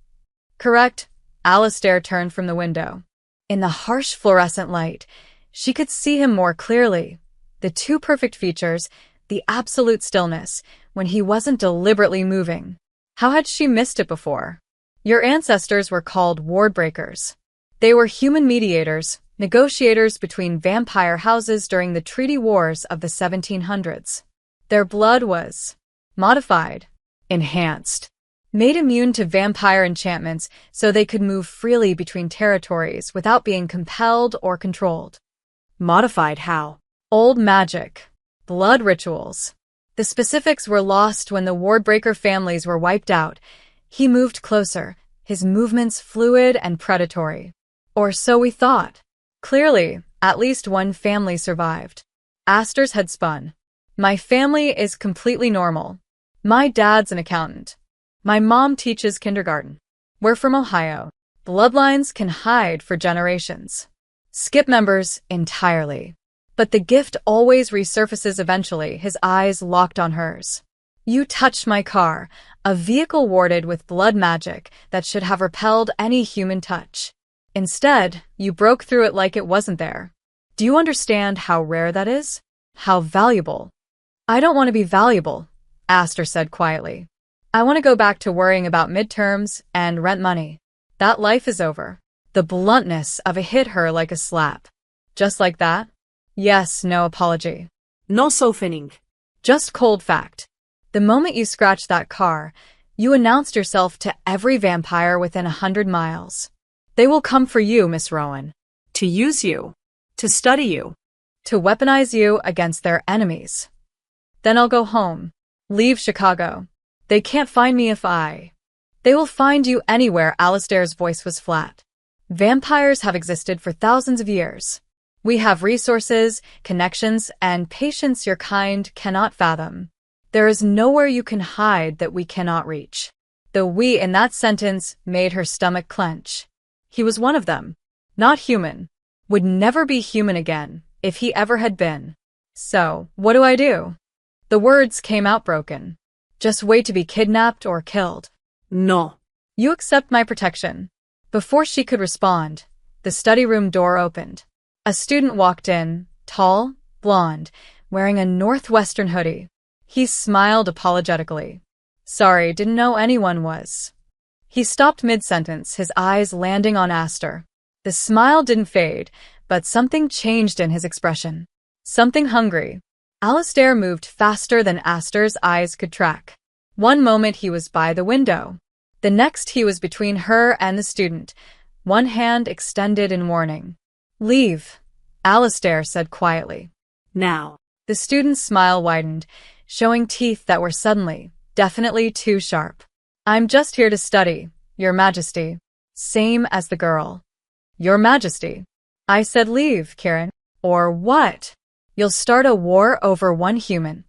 "Correct." Alistair turned from the window. In the harsh fluorescent light, she could see him more clearly. The 2 perfect features, the absolute stillness, when he wasn't deliberately moving. How had she missed it before? "Your ancestors were called ward breakers. They were human mediators, negotiators between vampire houses during the treaty wars of the 1700s. Their blood was modified, enhanced, made immune to vampire enchantments so they could move freely between territories without being compelled or controlled." Modified how? "Old magic. Blood rituals. The specifics were lost when the Wardbreaker families were wiped out." He moved closer, his movements fluid and predatory. "Or so we thought. Clearly, at least one family survived." Aster's head spun. "My family is completely normal. My dad's an accountant. My mom teaches kindergarten. We're from Ohio. Bloodlines can hide for generations. Skip members entirely. But the gift always resurfaces eventually." His eyes locked on hers. "You touched my car, a vehicle warded with blood magic that should have repelled any human touch. Instead, you broke through it like it wasn't there. Do you understand how rare that is? How valuable?" "I don't want to be valuable," Aster said quietly. "I want to go back to worrying about midterms and rent money. That life is over." The bluntness of it hit her like a slap. "Just like that?" "Yes, no apology. No softening. Just cold fact. The moment you scratched that car, you announced yourself to every vampire within 100 miles. They will come for you, Miss Rowan. To use you. To study you. To weaponize you against their enemies. Then I'll go home. Leave Chicago. They can't find me if I... They will find you anywhere." Alistair's voice was flat. "Vampires have existed for thousands of years. We have resources, connections, and patience your kind cannot fathom. There is nowhere you can hide that we cannot reach." The "we" in that sentence made her stomach clench. He was one of them. Not human. Would never be human again, if he ever had been. So, what do I do? The words came out broken. Just wait to be kidnapped or killed. No. You accept my protection. Before she could respond, the study room door opened. A student walked in, tall, blonde, wearing a Northwestern hoodie. He smiled apologetically. Sorry, didn't know anyone was. He stopped mid-sentence, his eyes landing on Aster. The smile didn't fade, but something changed in his expression. Something hungry. Alistair moved faster than Aster's eyes could track. One moment he was by the window. The next he was between her and the student, one hand extended in warning. Leave, Alistair said quietly. Now. The student's smile widened, showing teeth that were suddenly, definitely too sharp. I'm just here to study, Your Majesty. Same as the girl. Your Majesty. I said leave, Kieran. Or what? You'll start a war over one human.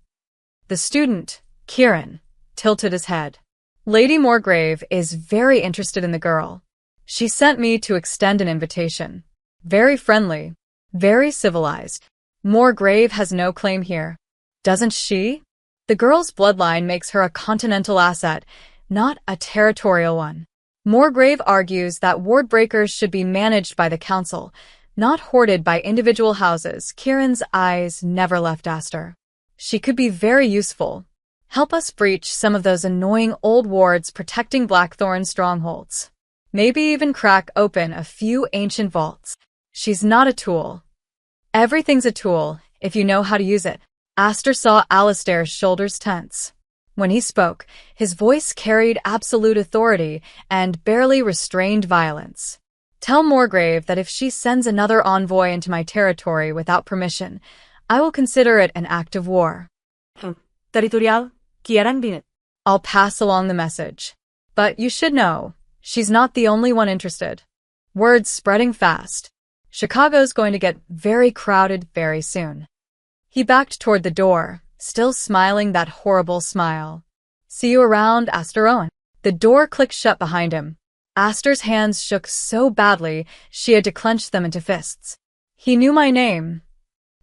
The student, Kieran, tilted his head. Lady Moregrave is very interested in the girl. She sent me to extend an invitation. Very friendly. Very civilized. Moregrave has no claim here. Doesn't she? The girl's bloodline makes her a continental asset, not a territorial one. Moregrave argues that ward breakers should be managed by the council, not hoarded by individual houses. Kieran's eyes never left Aster. She could be very useful. Help us breach some of those annoying old wards protecting Blackthorn strongholds. Maybe even crack open a few ancient vaults. She's not a tool. Everything's a tool, if you know how to use it. Aster saw Alistair's shoulders tense. When he spoke, his voice carried absolute authority and barely restrained violence. Tell Moregrave that if she sends another envoy into my territory without permission, I will consider it an act of war. Territorial, quieran binet. I'll pass along the message. But you should know, she's not the only one interested. Word's spreading fast. Chicago's going to get very crowded very soon. He backed toward the door, still smiling that horrible smile. See you around, Aster Owen. The door clicked shut behind him. Aster's hands shook so badly she had to clench them into fists. He knew my name.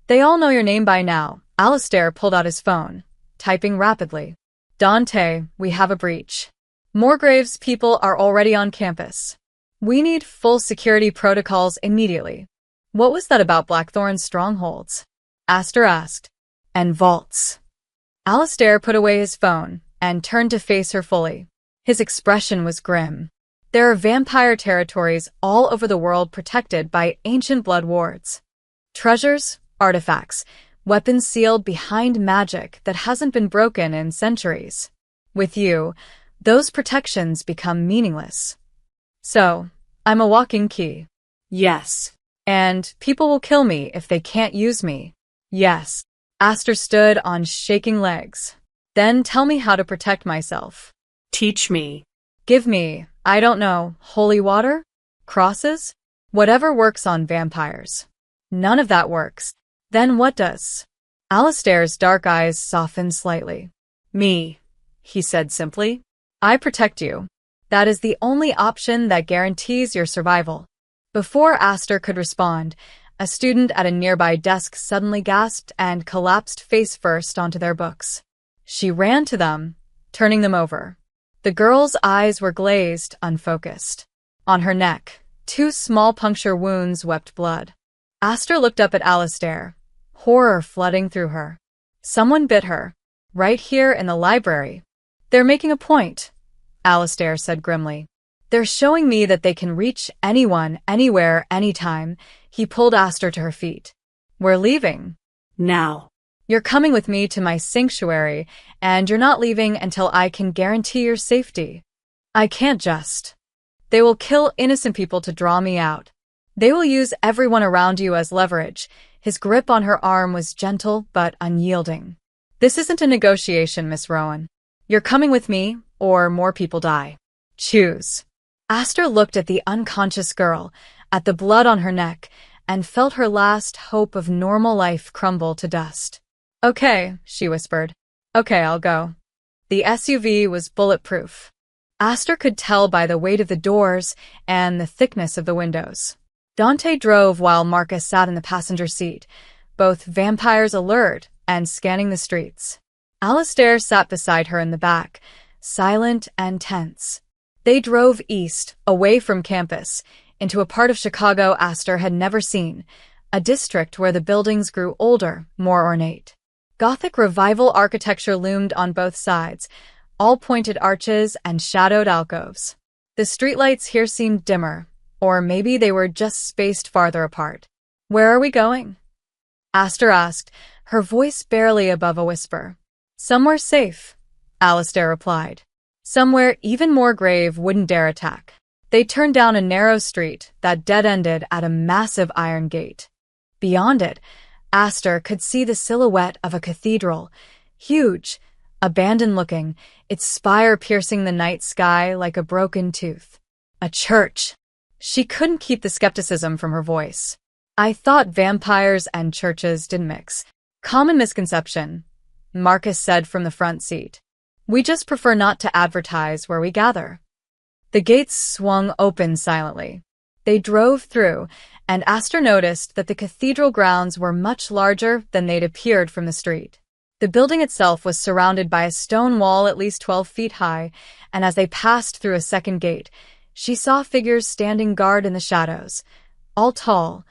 They all know your name by now. Alistair pulled out his phone, typing rapidly. Dante, we have a breach. Moregrave's people are already on campus. We need full security protocols immediately. What was that about Blackthorn's strongholds? Aster asked. And vaults. Alistair put away his phone and turned to face her fully. His expression was grim. There are vampire territories all over the world protected by ancient blood wards. Treasures, artifacts, weapons sealed behind magic that hasn't been broken in centuries. With you, those protections become meaningless. So, I'm a walking key. Yes. And people will kill me if they can't use me. Yes. Aster stood on shaking legs. Then tell me how to protect myself. Teach me. Give me, I don't know, holy water? Crosses? Whatever works on vampires. None of that works. Then what does? Alistair's dark eyes softened slightly. Me, he said simply. I protect you. That is the only option that guarantees your survival. Before Aster could respond, a student at a nearby desk suddenly gasped and collapsed face first onto their books. She ran to them, turning them over. The girl's eyes were glazed, unfocused. On her neck, 2 small puncture wounds wept blood. Aster looked up at Alistair, horror flooding through her. Someone bit her, right here in the library. They're making a point, Alistair said grimly. They're showing me that they can reach anyone, anywhere, anytime. He pulled Aster to her feet. We're leaving. Now. You're coming with me to my sanctuary, and you're not leaving until I can guarantee your safety. I can't just. They will kill innocent people to draw me out. They will use everyone around you as leverage. His grip on her arm was gentle but unyielding. This isn't a negotiation, Miss Rowan. You're coming with me, or more people die. Choose. Aster looked at the unconscious girl, at the blood on her neck, and felt her last hope of normal life crumble to dust. Okay, she whispered. Okay, I'll go. The SUV was bulletproof. Aster could tell by the weight of the doors and the thickness of the windows. Dante drove while Marcus sat in the passenger seat, both vampires alert and scanning the streets. Alistair sat beside her in the back, silent and tense. They drove east, away from campus, into a part of Chicago Astor had never seen, a district where the buildings grew older, more ornate. Gothic revival architecture loomed on both sides, all pointed arches and shadowed alcoves. The streetlights here seemed dimmer, or maybe they were just spaced farther apart. "Where are we going?" Astor asked, her voice barely above a whisper. "Somewhere safe," Alistair replied. "Somewhere even more grave wouldn't dare attack." They turned down a narrow street that dead-ended at a massive iron gate. Beyond it, Astor could see the silhouette of a cathedral, huge, abandoned-looking, its spire piercing the night sky like a broken tooth. A church. She couldn't keep the skepticism from her voice. "I thought vampires and churches didn't mix." "Common misconception," Marcus said from the front seat. "We just prefer not to advertise where we gather." The gates swung open silently. They drove through, and Astor noticed that the cathedral grounds were much larger than they'd appeared from the street. The building itself was surrounded by a stone wall at least 12 feet high, and as they passed through a second gate, she saw figures standing guard in the shadows, all tall,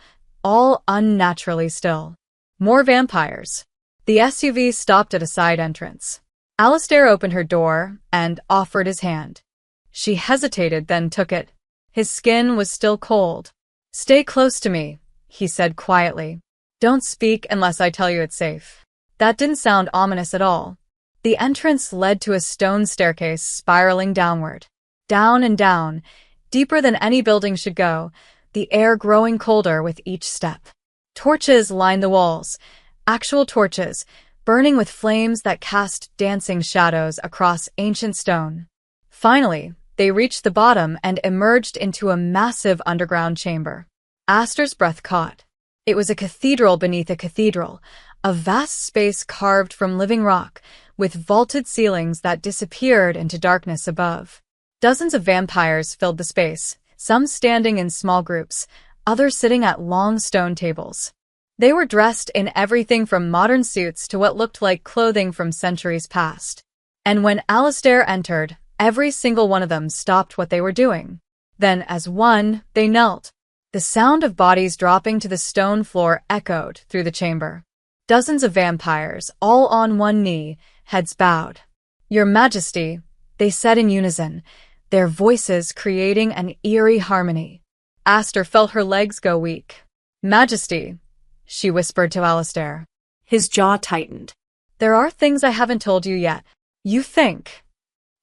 all unnaturally still. More vampires. The SUV stopped at a side entrance. Alistair opened her door and offered his hand. She hesitated, then took it. His skin was still cold. "Stay close to me," he said quietly. "Don't speak unless I tell you it's safe." That didn't sound ominous at all. The entrance led to a stone staircase spiraling downward. Down and down, deeper than any building should go, the air growing colder with each step. Torches lined the walls, actual torches, burning with flames that cast dancing shadows across ancient stone. Finally, they reached the bottom and emerged into a massive underground chamber. Astor's breath caught. It was a cathedral beneath a cathedral, a vast space carved from living rock, with vaulted ceilings that disappeared into darkness above. Dozens of vampires filled the space, some standing in small groups, others sitting at long stone tables. They were dressed in everything from modern suits to what looked like clothing from centuries past. And when Alistair entered, every single one of them stopped what they were doing. Then, as one, they knelt. The sound of bodies dropping to the stone floor echoed through the chamber. Dozens of vampires, all on one knee, heads bowed. "Your Majesty," they said in unison, their voices creating an eerie harmony. Astor felt her legs go weak. "Majesty," she whispered to Alistair. His jaw tightened. "There are things I haven't told you yet. You think."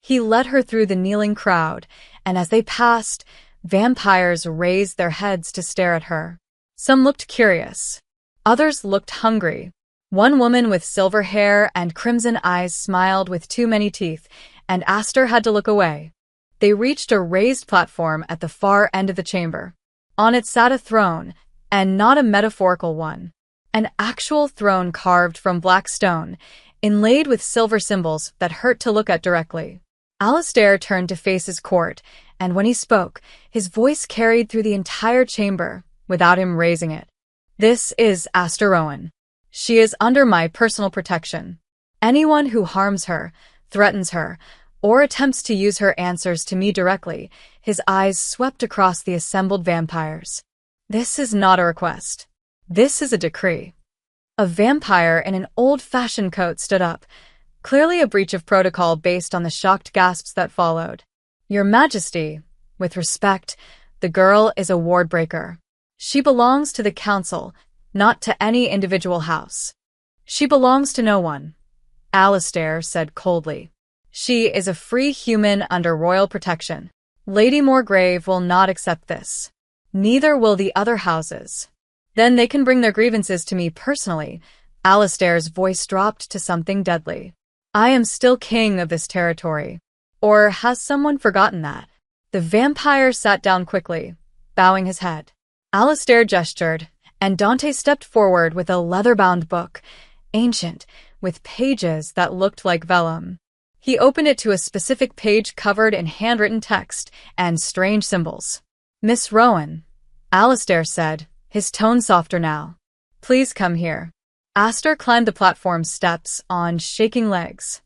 He led her through the kneeling crowd, and as they passed, vampires raised their heads to stare at her. Some looked curious. Others looked hungry. One woman with silver hair and crimson eyes smiled with too many teeth, and Astor had to look away. They reached a raised platform at the far end of the chamber. On it sat a throne, and not a metaphorical one. An actual throne carved from black stone, inlaid with silver symbols that hurt to look at directly. Alistair turned to face his court, and when he spoke, his voice carried through the entire chamber, without him raising it. "This is Astor Rowan. She is under my personal protection. Anyone who harms her, threatens her, or attempts to use her answers to me directly," his eyes swept across the assembled vampires. "This is not a request. This is a decree." A vampire in an old-fashioned coat stood up, clearly a breach of protocol based on the shocked gasps that followed. "Your Majesty, with respect, the girl is a ward breaker. She belongs to the council, not to any individual house. She belongs to no one," Alistair said coldly. "She is a free human under royal protection. Lady Moregrave will not accept this. Neither will the other houses. Then they can bring their grievances to me personally." Alistair's voice dropped to something deadly. "I am still king of this territory. Or has someone forgotten that?" The vampire sat down quickly, bowing his head. Alistair gestured, and Dante stepped forward with a leather-bound book, ancient, with pages that looked like vellum. He opened it to a specific page covered in handwritten text and strange symbols. "Miss Rowan," Alistair said, his tone softer now. Please come here. Aster climbed the platform steps on shaking legs.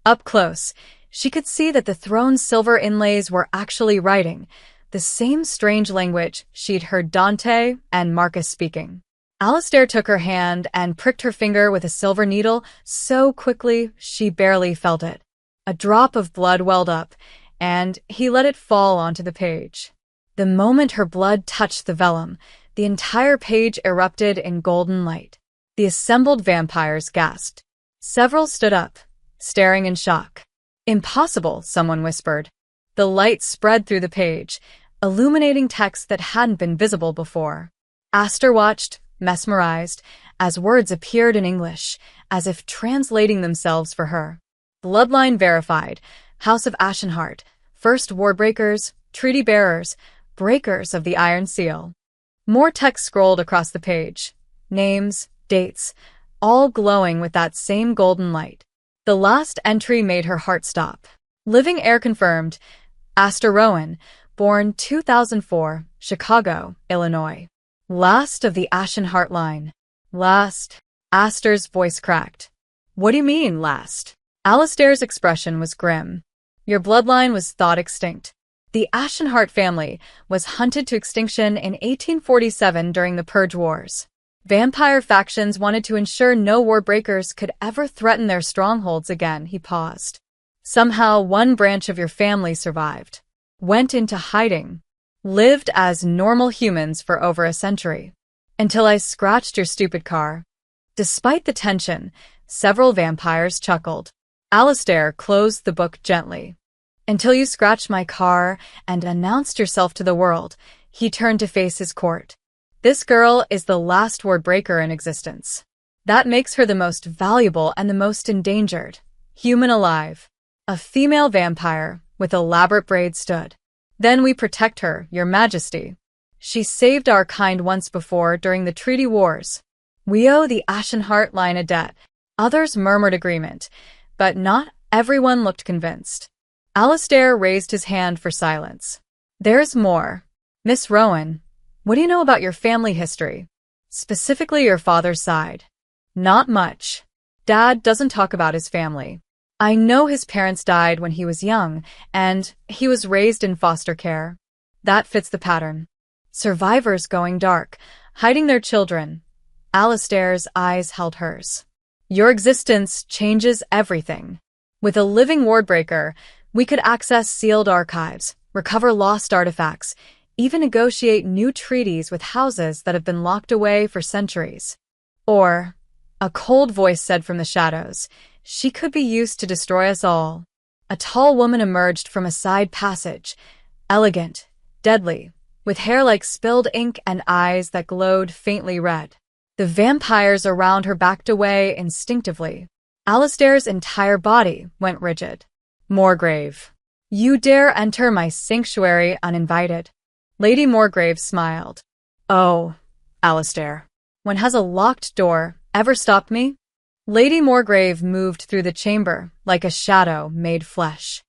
Up close, she could see that the throne's silver inlays were actually writing, the same strange language she'd heard Dante and Marcus speaking. Alistair took her hand and pricked her finger with a silver needle so quickly she barely felt it. A drop of blood welled up, and he let it fall onto the page. The moment her blood touched the vellum, the entire page erupted in golden light. The assembled vampires gasped. Several stood up, staring in shock. Impossible, someone whispered. The light spread through the page, illuminating text that hadn't been visible before. Aster watched, mesmerized, as words appeared in English, as if translating themselves for her. Bloodline verified, House of Ashenheart, first wardbreakers, treaty bearers, breakers of the Iron Seal. More text scrolled across the page. Names, dates, all glowing with that same golden light. The last entry made her heart stop. Living heir confirmed, Aster Rowan, born 2004, Chicago, Illinois. Last of the Ashenheart line. Last. Aster's voice cracked. What do you mean, last? Alistair's expression was grim. Your bloodline was thought extinct. The Ashenheart family was hunted to extinction in 1847 during the Purge Wars. Vampire factions wanted to ensure no warbreakers could ever threaten their strongholds again, he paused. Somehow one branch of your family survived. Went into hiding. Lived as normal humans for over a century. Until I scratched your stupid car. Despite the tension, several vampires chuckled. Alistair closed the book gently. Until you scratched my car and announced yourself to the world, he turned to face his court. This girl is the last wardbreaker in existence. That makes her the most valuable and the most endangered. Human alive. A female vampire with elaborate braids stood. Then we protect her, your majesty. She saved our kind once before during the treaty wars. We owe the Ashenheart line a debt. Others murmured agreement, but not everyone looked convinced. Alistair raised his hand for silence. There's more. Miss Rowan, what do you know about your family history? Specifically your father's side. Not much. Dad doesn't talk about his family. I know his parents died when he was young, and he was raised in foster care. That fits the pattern. Survivors going dark, hiding their children. Alistair's eyes held hers. Your existence changes everything. With a living wardbreaker, we could access sealed archives, recover lost artifacts, even negotiate new treaties with houses that have been locked away for centuries. Or, a cold voice said from the shadows, she could be used to destroy us all. A tall woman emerged from a side passage, elegant, deadly, with hair like spilled ink and eyes that glowed faintly red. The vampires around her backed away instinctively. Alistair's entire body went rigid. Morgrave. You dare enter my sanctuary uninvited. Lady Morgrave smiled. Oh, Alistair. When has a locked door ever stopped me? Lady Morgrave moved through the chamber like a shadow made flesh.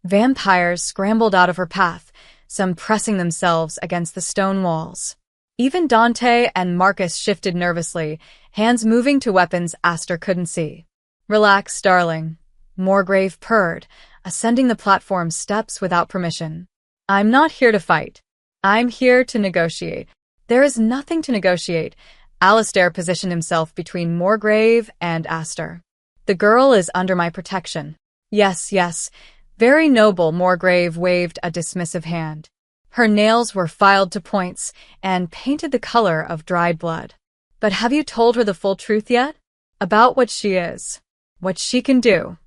Vampires scrambled out of her path, some pressing themselves against the stone walls. Even Dante and Marcus shifted nervously, hands moving to weapons Aster couldn't see. Relax, darling. Morgrave purred, ascending the platform steps without permission. I'm not here to fight. I'm here to negotiate. There is nothing to negotiate. Alistair positioned himself between Morgrave and Aster. The girl is under my protection. Yes, yes. Very noble, Morgrave waved a dismissive hand. Her nails were filed to points and painted the color of dried blood. But have you told her the full truth yet? About what she is. What she can do.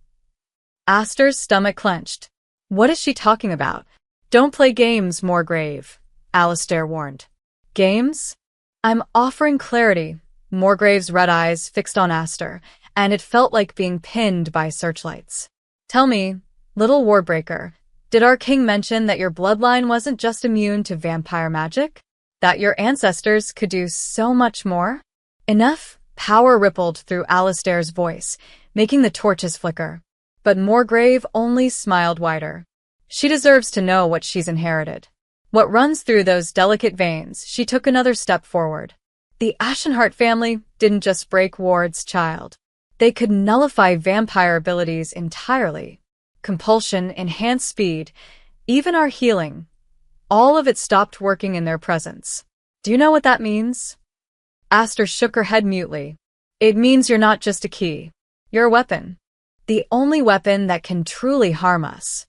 Aster's stomach clenched. What is she talking about? Don't play games, Morgrave, Alistair warned. Games? I'm offering clarity. Morgrave's red eyes fixed on Aster, and it felt like being pinned by searchlights. Tell me, little warbreaker, did our king mention that your bloodline wasn't just immune to vampire magic? That your ancestors could do so much more? Enough power rippled through Alistair's voice, making the torches flicker. But Morgrave only smiled wider. She deserves to know what she's inherited. What runs through those delicate veins? She took another step forward. The Ashenheart family didn't just break Ward's child. They could nullify vampire abilities entirely. Compulsion, enhanced speed, even our healing. All of it stopped working in their presence. Do you know what that means? Aster shook her head mutely. It means you're not just a key. You're a weapon. The only weapon that can truly harm us.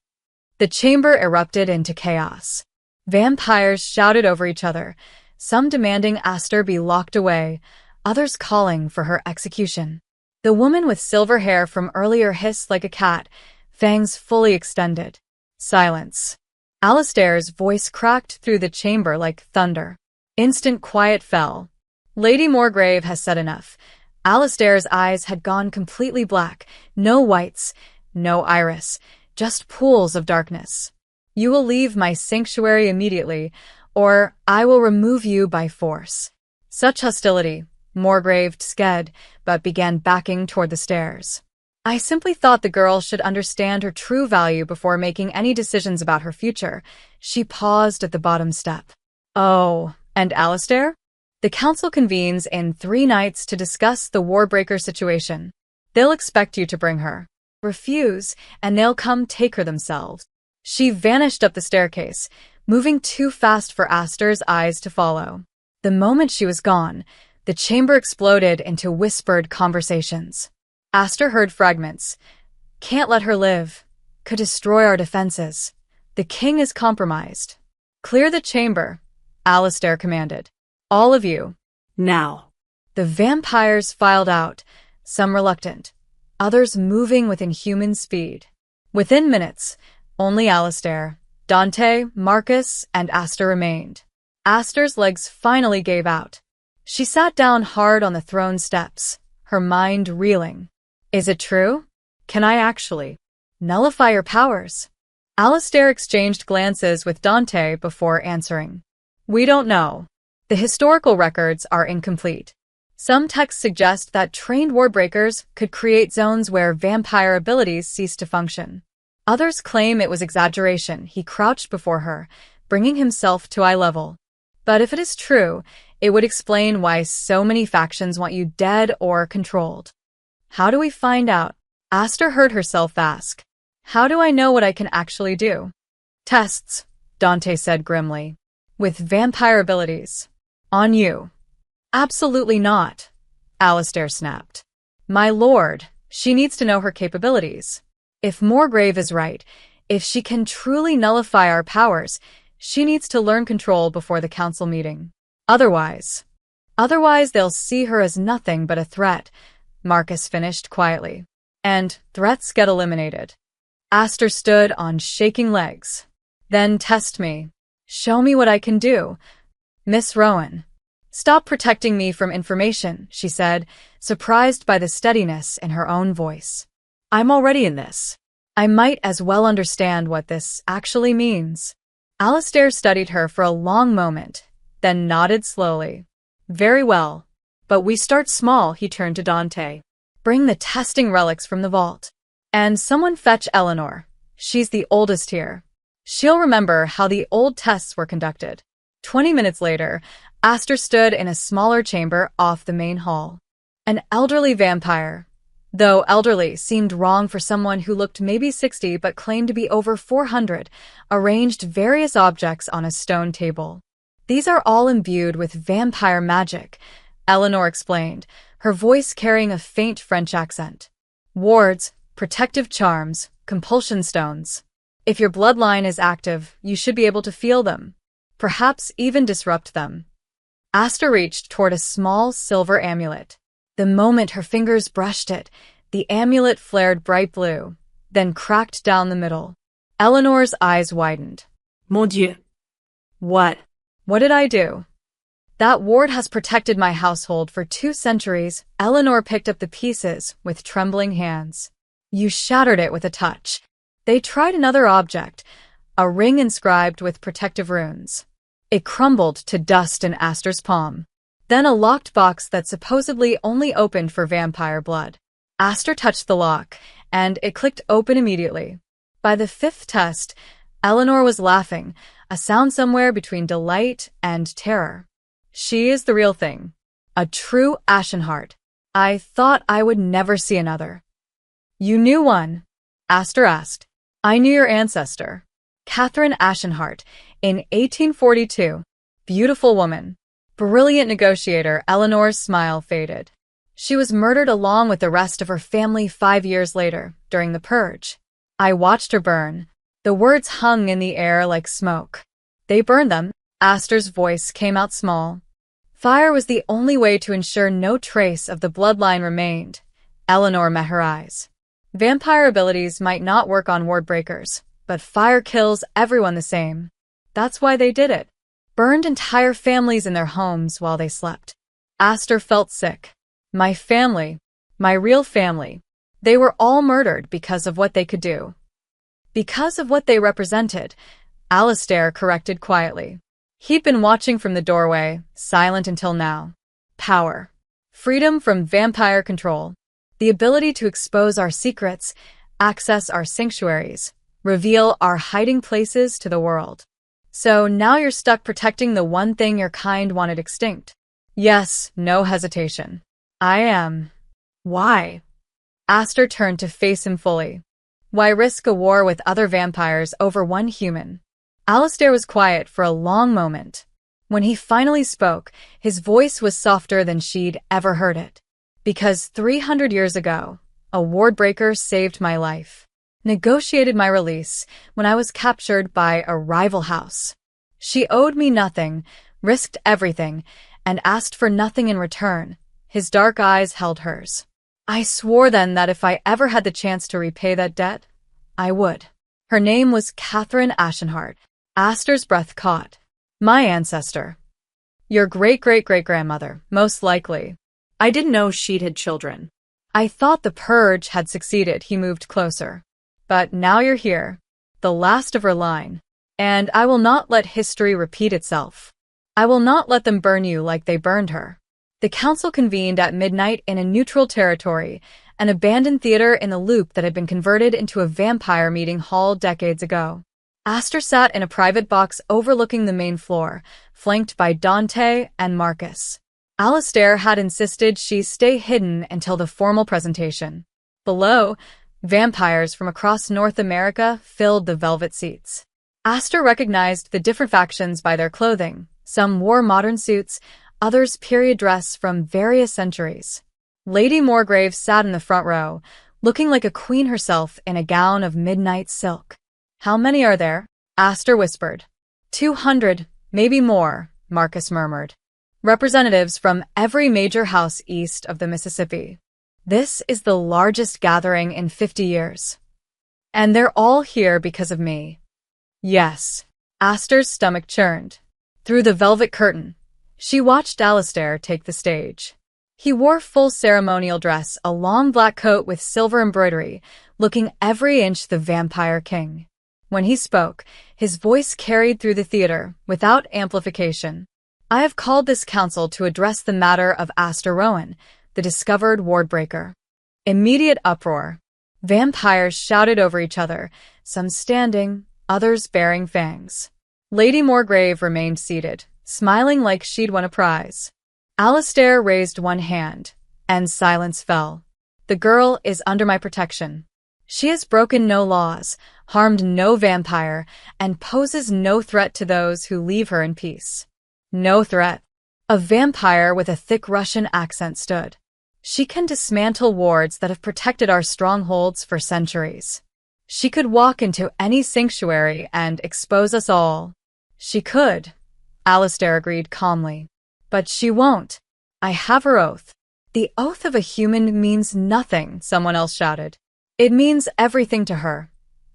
The chamber erupted into chaos. Vampires shouted over each other, some demanding Aster be locked away, others calling for her execution. The woman with silver hair from earlier hissed like a cat, fangs fully extended. Silence. Alistair's voice cracked through the chamber like thunder. Instant quiet fell. Lady Morgrave has said enough. Alistair's eyes had gone completely black. No whites, no iris, just pools of darkness. You will leave my sanctuary immediately, or I will remove you by force. Such hostility. Morgrave sked, but began backing toward the stairs. I simply thought the girl should understand her true value before making any decisions about her future. She paused at the bottom step. Oh, and Alistair? The council convenes in 3 nights to discuss the Warbreaker situation. They'll expect you to bring her. Refuse, and they'll come take her themselves. She vanished up the staircase, moving too fast for Aster's eyes to follow. The moment she was gone, the chamber exploded into whispered conversations. Aster heard fragments. Can't let her live. Could destroy our defenses. The king is compromised. Clear the chamber, Alistair commanded. All of you. Now. The vampires filed out, some reluctant, others moving with inhuman speed. Within minutes, only Alistair, Dante, Marcus, and Aster remained. Aster's legs finally gave out. She sat down hard on the throne steps, her mind reeling. Is it true? Can I actually nullify your powers? Alistair exchanged glances with Dante before answering. We don't know. The historical records are incomplete. Some texts suggest that trained warbreakers could create zones where vampire abilities cease to function. Others claim it was exaggeration. He crouched before her, bringing himself to eye level. But if it is true, it would explain why so many factions want you dead or controlled. How do we find out? Aster heard herself ask. How do I know what I can actually do? Tests, Dante said grimly. With vampire abilities. On you. Absolutely not, Alistair snapped. My lord, she needs to know her capabilities. If Morgrave is right, if she can truly nullify our powers, she needs to learn control before the council meeting. Otherwise they'll see her as nothing but a threat, Marcus finished quietly. And threats get eliminated. Aster stood on shaking legs. Then test me. Show me what I can do. Miss Rowan. Stop protecting me from information, she said, surprised by the steadiness in her own voice. I'm already in this. I might as well understand what this actually means. Alistair studied her for a long moment, then nodded slowly. Very well. But we start small, he turned to Dante. Bring the testing relics from the vault. And someone fetch Eleanor. She's the oldest here. She'll remember how the old tests were conducted. 20 minutes later, Aster stood in a smaller chamber off the main hall. An elderly vampire. Though elderly seemed wrong for someone who looked maybe 60 but claimed to be over 400, arranged various objects on a stone table. These are all imbued with vampire magic, Eleanor explained, her voice carrying a faint French accent. Wards, protective charms, compulsion stones. If your bloodline is active, you should be able to feel them. Perhaps even disrupt them. Aster reached toward a small silver amulet. The moment her fingers brushed it, the amulet flared bright blue, then cracked down the middle. Eleanor's eyes widened. Mon Dieu. What? What did I do? That ward has protected my household for 2 centuries. Eleanor picked up the pieces with trembling hands. You shattered it with a touch. They tried another object, a ring inscribed with protective runes. It crumbled to dust in Aster's palm. Then a locked box that supposedly only opened for vampire blood. Aster touched the lock, and it clicked open immediately. By the 5th test, Eleanor was laughing, a sound somewhere between delight and terror. She is the real thing. A true Ashenheart. I thought I would never see another. You knew one? Astor asked. I knew your ancestor, Catherine Ashenheart, in 1842. Beautiful woman. Brilliant negotiator. Eleanor's smile faded. She was murdered along with the rest of her family 5 years later, during the Purge. I watched her burn. The words hung in the air like smoke. They burned them. Astor's voice came out small. Fire was the only way to ensure no trace of the bloodline remained. Eleanor met her eyes. Vampire abilities might not work on ward breakers, but fire kills everyone the same. That's why they did it. Burned entire families in their homes while they slept. Astor felt sick. My family, my real family, they were all murdered because of what they could do. Because of what they represented, Alistair corrected quietly. He'd been watching from the doorway, silent until now. Power. Freedom from vampire control. The ability to expose our secrets, access our sanctuaries, reveal our hiding places to the world. So now you're stuck protecting the one thing your kind wanted extinct. Yes, no hesitation. I am. Why? Astor turned to face him fully. Why risk a war with other vampires over one human? Alistair was quiet for a long moment. When he finally spoke, his voice was softer than she'd ever heard it. Because 300 years ago, a ward breaker saved my life. Negotiated my release when I was captured by a rival house. She owed me nothing, risked everything, and asked for nothing in return. His dark eyes held hers. I swore then that if I ever had the chance to repay that debt, I would. Her name was Catherine Ashenheart. Astor's breath caught. My ancestor. Your great-great-great-grandmother, most likely. I didn't know she'd had children. I thought the purge had succeeded. He moved closer. But now you're here, the last of her line. And I will not let history repeat itself. I will not let them burn you like they burned her. The council convened at midnight in a neutral territory, an abandoned theater in the loop that had been converted into a vampire meeting hall decades ago. Astor sat in a private box overlooking the main floor, flanked by Dante and Marcus. Alistair had insisted she stay hidden until the formal presentation. Below, vampires from across North America filled the velvet seats. Astor recognized the different factions by their clothing. Some wore modern suits, others period dress from various centuries. Lady Morgrave sat in the front row, looking like a queen herself in a gown of midnight silk. How many are there? Astor whispered. 200, maybe more, Marcus murmured. Representatives from every major house east of the Mississippi. This is the largest gathering in 50 years. And they're all here because of me. Yes. Astor's stomach churned. Through the velvet curtain, she watched Alistair take the stage. He wore full ceremonial dress, a long black coat with silver embroidery, looking every inch the vampire king. When he spoke, his voice carried through the theater, without amplification. I have called this council to address the matter of Astor Rowan, the discovered wardbreaker. Immediate uproar. Vampires shouted over each other, some standing, others bearing fangs. Lady Morgrave remained seated, smiling like she'd won a prize. Alistair raised one hand, and silence fell. The girl is under my protection. She has broken no laws, harmed no vampire, and poses no threat to those who leave her in peace. No threat. A vampire with a thick Russian accent stood. She can dismantle wards that have protected our strongholds for centuries. She could walk into any sanctuary and expose us all. She could, Alistair agreed calmly. But she won't. I have her oath. The oath of a human means nothing, someone else shouted. It means everything to her,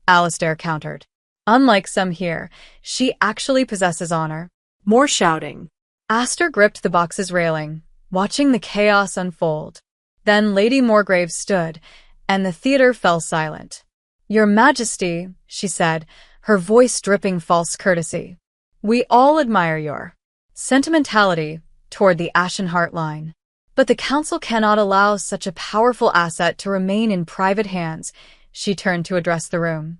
Alistair countered. Unlike some here, she actually possesses honor. More shouting. Astor gripped the box's railing, watching the chaos unfold. Then Lady Morgrave stood, and the theater fell silent. Your Majesty, she said, her voice dripping false courtesy. We all admire your sentimentality toward the Ashenheart line. But the council cannot allow such a powerful asset to remain in private hands. She turned to address the room.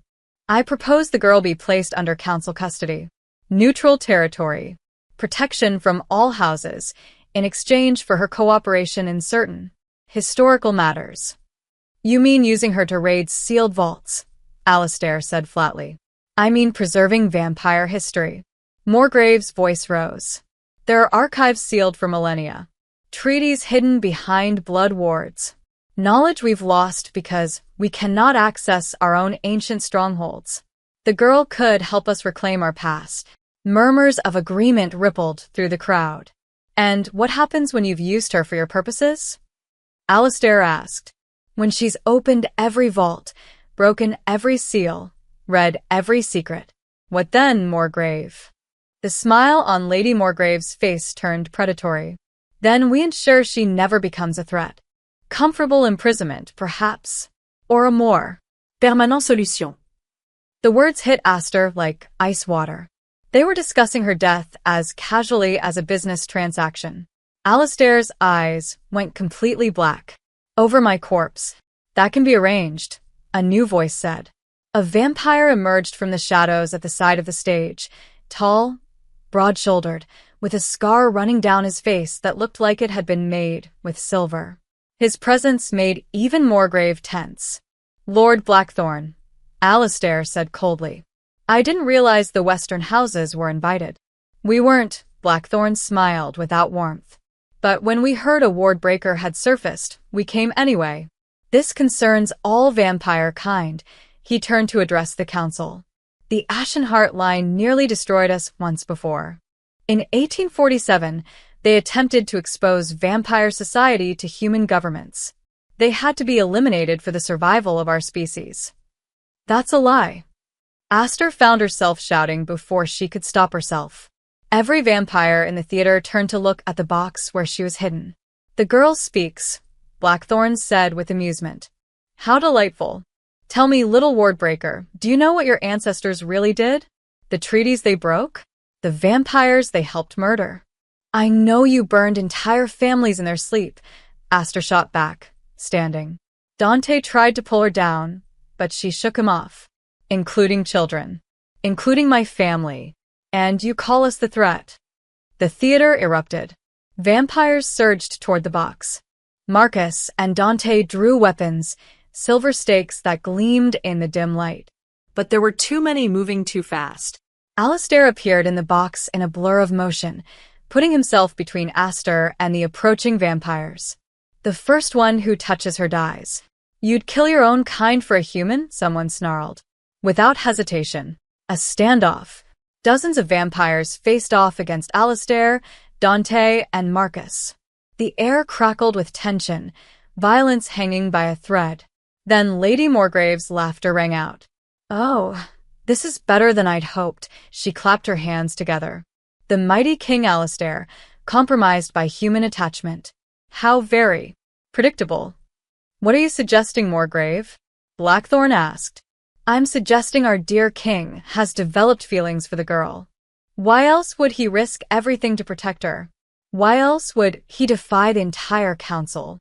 I propose the girl be placed under council custody. Neutral territory. Protection from all houses, in exchange for her cooperation in certain historical matters. You mean using her to raid sealed vaults? Alistair said flatly. I mean preserving vampire history. Morgrave's voice rose. There are archives sealed for millennia. Treaties hidden behind blood wards. Knowledge we've lost because we cannot access our own ancient strongholds. The girl could help us reclaim our past. Murmurs of agreement rippled through the crowd. And what happens when you've used her for your purposes? Alistair asked. When she's opened every vault, broken every seal, read every secret. What then, Morgrave? The smile on Lady Morgrave's face turned predatory. Then we ensure she never becomes a threat. Comfortable imprisonment, perhaps. Or a more Permanent solution. The words hit Aster like ice water. They were discussing her death as casually as a business transaction. Alistair's eyes went completely black. Over my corpse. That can be arranged, a new voice said. A vampire emerged from the shadows at the side of the stage, tall, broad-shouldered, with a scar running down his face that looked like it had been made with silver. His presence made even Morgrave tense. Lord Blackthorn, Alistair said coldly. I didn't realize the Western houses were invited. We weren't, Blackthorn smiled without warmth. But when we heard a ward breaker had surfaced, we came anyway. This concerns all vampire kind. He turned to address the council. The Ashenheart line nearly destroyed us once before. In 1847, they attempted to expose vampire society to human governments. They had to be eliminated for the survival of our species. That's a lie. Aster found herself shouting before she could stop herself. Every vampire in the theater turned to look at the box where she was hidden. The girl speaks, Blackthorn said with amusement. How delightful. Tell me, little wardbreaker, do you know what your ancestors really did? The treaties they broke? The vampires they helped murder? I know you burned entire families in their sleep, Aster shot back, standing. Dante tried to pull her down, but she shook him off. Including children. Including my family. And you call us the threat. The theater erupted. Vampires surged toward the box. Marcus and Dante drew weapons, silver stakes that gleamed in the dim light. But there were too many moving too fast. Alistair appeared in the box in a blur of motion, putting himself between Aster and the approaching vampires. The first one who touches her dies. You'd kill your own kind for a human? Someone snarled. Without hesitation. A standoff. Dozens of vampires faced off against Alistair, Dante, and Marcus. The air crackled with tension, violence hanging by a thread. Then Lady Morgrave's laughter rang out. Oh, this is better than I'd hoped. She clapped her hands together. The mighty King Alistair, compromised by human attachment. How very predictable. What are you suggesting, Morgrave? Blackthorn asked. I'm suggesting our dear king has developed feelings for the girl. Why else would he risk everything to protect her? Why else would he defy the entire council?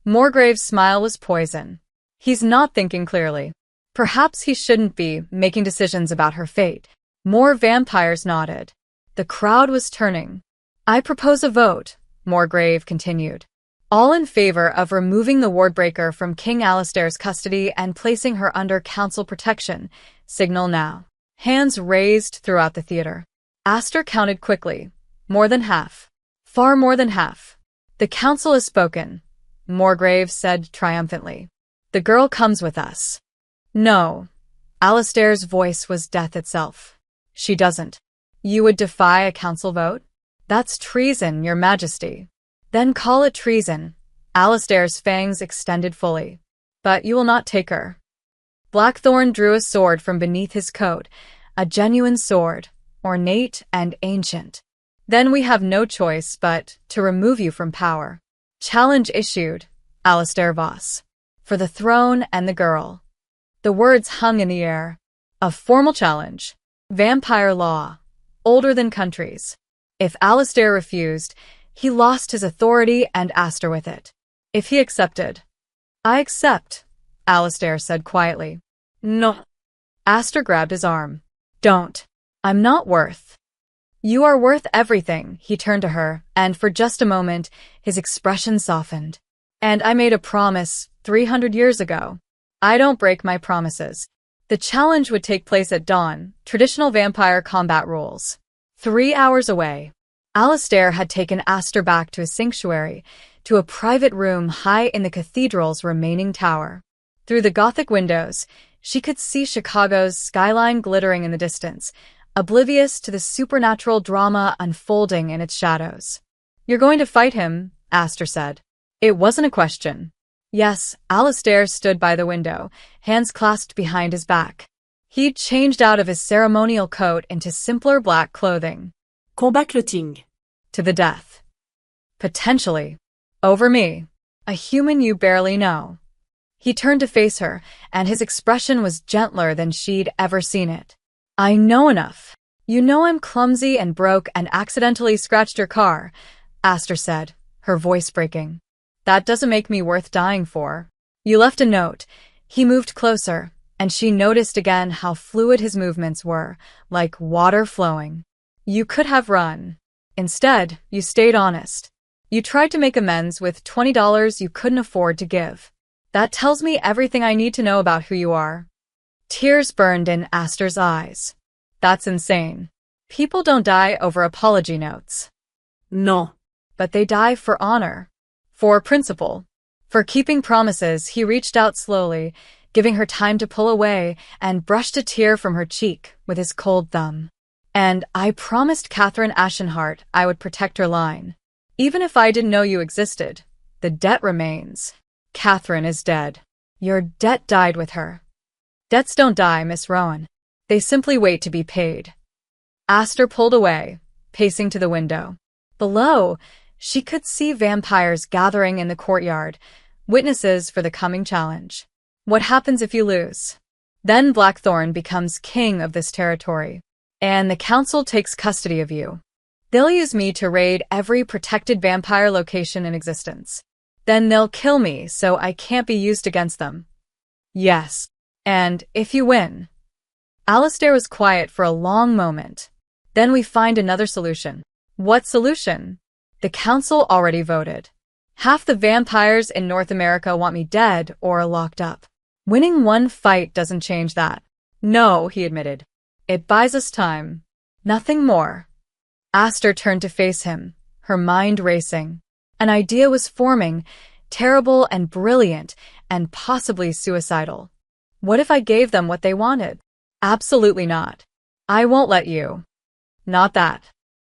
Morgrave's smile was poison. He's not thinking clearly. Perhaps he shouldn't be making decisions about her fate. More vampires nodded. The crowd was turning. I propose a vote, Morgrave continued. All in favor of removing the wardbreaker from King Alistair's custody and placing her under council protection. Signal now. Hands raised throughout the theater. Aster counted quickly. More than half. Far more than half. The council has spoken, Morgrave said triumphantly. The girl comes with us. No. Alistair's voice was death itself. She doesn't. You would defy a council vote? That's treason, Your Majesty. Then call it treason. Alistair's fangs extended fully. But you will not take her. Blackthorn drew a sword from beneath his coat, a genuine sword, ornate and ancient. Then we have no choice but to remove you from power. Challenge issued, Alistair Voss. For the throne and the girl. The words hung in the air. A formal challenge. Vampire law. Older than countries. If Alistair refused, he lost his authority and Aster with it. If he accepted. I accept, Alistair said quietly. No. Aster grabbed his arm. Don't. I'm not worth. You are worth everything, he turned to her, and for just a moment, his expression softened. And I made a promise 300 years ago. I don't break my promises. The challenge would take place at dawn, traditional vampire combat rules. 3 hours away. Alistair had taken Aster back to his sanctuary, to a private room high in the cathedral's remaining tower. Through the Gothic windows, she could see Chicago's skyline glittering in the distance, oblivious to the supernatural drama unfolding in its shadows. You're going to fight him, Aster said. It wasn't a question. Yes, Alistair stood by the window, hands clasped behind his back. He'd changed out of his ceremonial coat into simpler black clothing. Combat clothing. To the death. Potentially. Over me. A human you barely know. He turned to face her, and his expression was gentler than she'd ever seen it. I know enough. You know I'm clumsy and broke and accidentally scratched your car, Aster said, her voice breaking. That doesn't make me worth dying for. You left a note. He moved closer, and she noticed again how fluid his movements were, like water flowing. You could have run. Instead, you stayed honest. You tried to make amends with $20 you couldn't afford to give. That tells me everything I need to know about who you are. Tears burned in Aster's eyes. That's insane. People don't die over apology notes. No. But they die for honor. For principle. For keeping promises, he reached out slowly, giving her time to pull away, and brushed a tear from her cheek with his cold thumb. And I promised Catherine Ashenhart I would protect her line. Even if I didn't know you existed, the debt remains. Catherine is dead. Your debt died with her. Debts don't die, Miss Rowan. They simply wait to be paid. Aster pulled away, pacing to the window. Below, she could see vampires gathering in the courtyard, witnesses for the coming challenge. What happens if you lose? Then Blackthorn becomes king of this territory, and the council takes custody of you. They'll use me to raid every protected vampire location in existence. Then they'll kill me so I can't be used against them. Yes. And if you win. Alistair was quiet for a long moment. Then we find another solution. What solution? The council already voted. Half the vampires in North America want me dead or locked up. Winning one fight doesn't change that. No, he admitted. It buys us time. Nothing more. Aster turned to face him, her mind racing. An idea was forming, terrible and brilliant, and possibly suicidal. What if I gave them what they wanted? Absolutely not. I won't let you. Not that.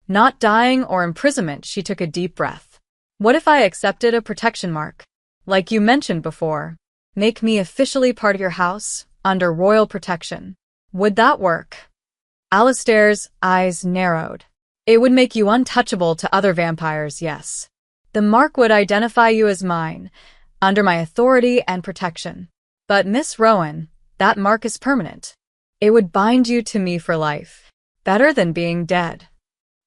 Not dying or imprisonment, she took a deep breath. What if I accepted a protection mark? Like you mentioned before. Make me officially part of your house, under royal protection. Would that work? Alistair's eyes narrowed. It would make you untouchable to other vampires, yes. The mark would identify you as mine, under my authority and protection. But Miss Rowan, that mark is permanent. It would bind you to me for life. Better than being dead.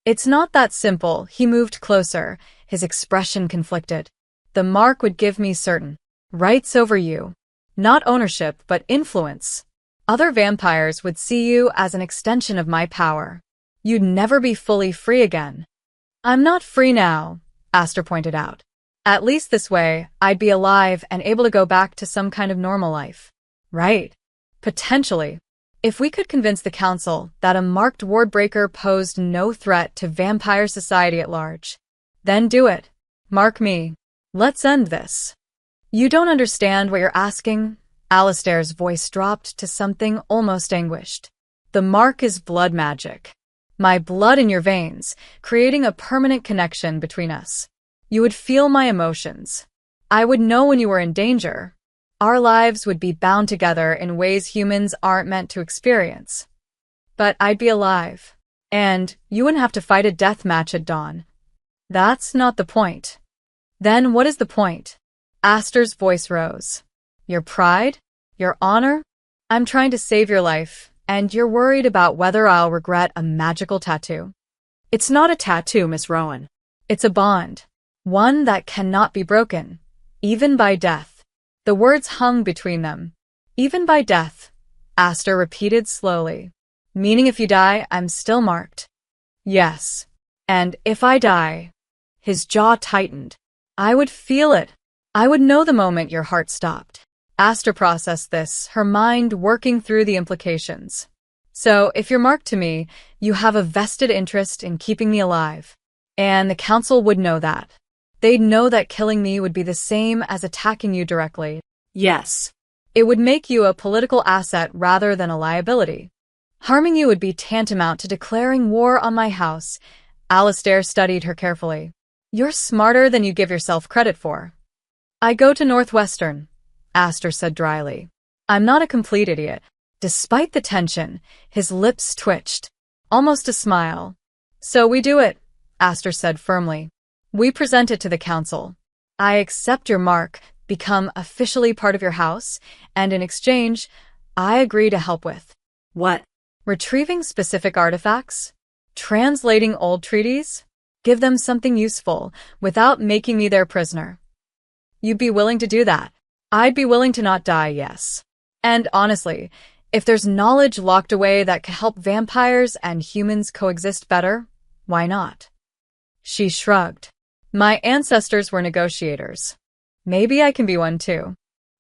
It's not that simple. He moved closer, his expression conflicted. The mark would give me certain rights over you. Not ownership, but influence. Other vampires would see you as an extension of my power. You'd never be fully free again. I'm not free now, Aster pointed out. At least this way, I'd be alive and able to go back to some kind of normal life. Right. Potentially. If we could convince the council that a marked wardbreaker posed no threat to vampire society at large, then do it. Mark me. Let's end this. You don't understand what you're asking? Alistair's voice dropped to something almost anguished. The mark is blood magic. My blood in your veins, creating a permanent connection between us. You would feel my emotions. I would know when you were in danger. Our lives would be bound together in ways humans aren't meant to experience. But I'd be alive. And you wouldn't have to fight a death match at dawn. That's not the point. Then what is the point? Aster's voice rose. Your pride? Your honor? I'm trying to save your life, and you're worried about whether I'll regret a magical tattoo. It's not a tattoo, Miss Rowan. It's a bond. One that cannot be broken, even by death. The words hung between them. Even by death. Aster repeated slowly. Meaning if you die, I'm still marked? Yes. And if I die? His jaw tightened. I would feel it. I would know the moment your heart stopped. Aster processed this, her mind working through the implications. So, if you're marked to me, you have a vested interest in keeping me alive. And the council would know that. They'd know that killing me would be the same as attacking you directly. Yes. It would make you a political asset rather than a liability. Harming you would be tantamount to declaring war on my house. Alistair studied her carefully. You're smarter than you give yourself credit for. I go to Northwestern, Aster said dryly. I'm not a complete idiot. Despite the tension, his lips twitched. Almost a smile. So we do it, Aster said firmly. We present it to the council. I accept your mark, become officially part of your house, and in exchange, I agree to help with. What? Retrieving specific artifacts? Translating old treaties? Give them something useful, without making me their prisoner. You'd be willing to do that? I'd be willing to not die, yes. And honestly, if there's knowledge locked away that could help vampires and humans coexist better, why not? She shrugged. My ancestors were negotiators. Maybe I can be one too.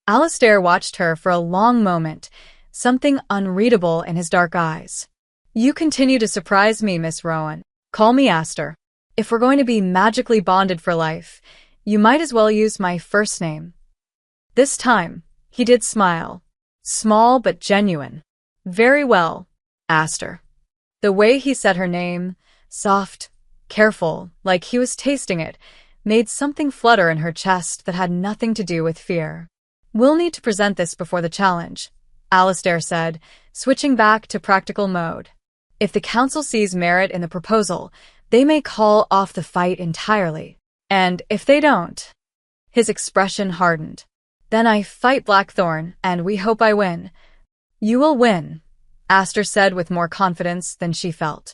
Alistair watched her for a long moment, something unreadable in his dark eyes. You continue to surprise me, Miss Rowan. Call me Aster. If we're going to be magically bonded for life, you might as well use my first name. This time, he did smile. Small but genuine. Very well, Aster. The way he said her name, soft, careful, like he was tasting it, made something flutter in her chest that had nothing to do with fear. We'll need to present this before the challenge, Alistair said, switching back to practical mode. If the council sees merit in the proposal, they may call off the fight entirely. And if they don't... His expression hardened. Then I fight Blackthorn, and we hope I win. You will win, Aster said with more confidence than she felt.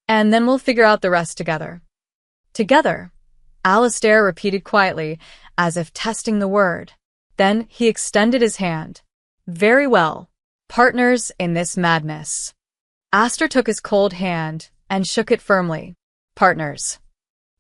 And then we'll figure out the rest together. Together, Alistair repeated quietly, as if testing the word. Then he extended his hand. Very well. Partners in this madness. Aster took his cold hand and shook it firmly. Partners.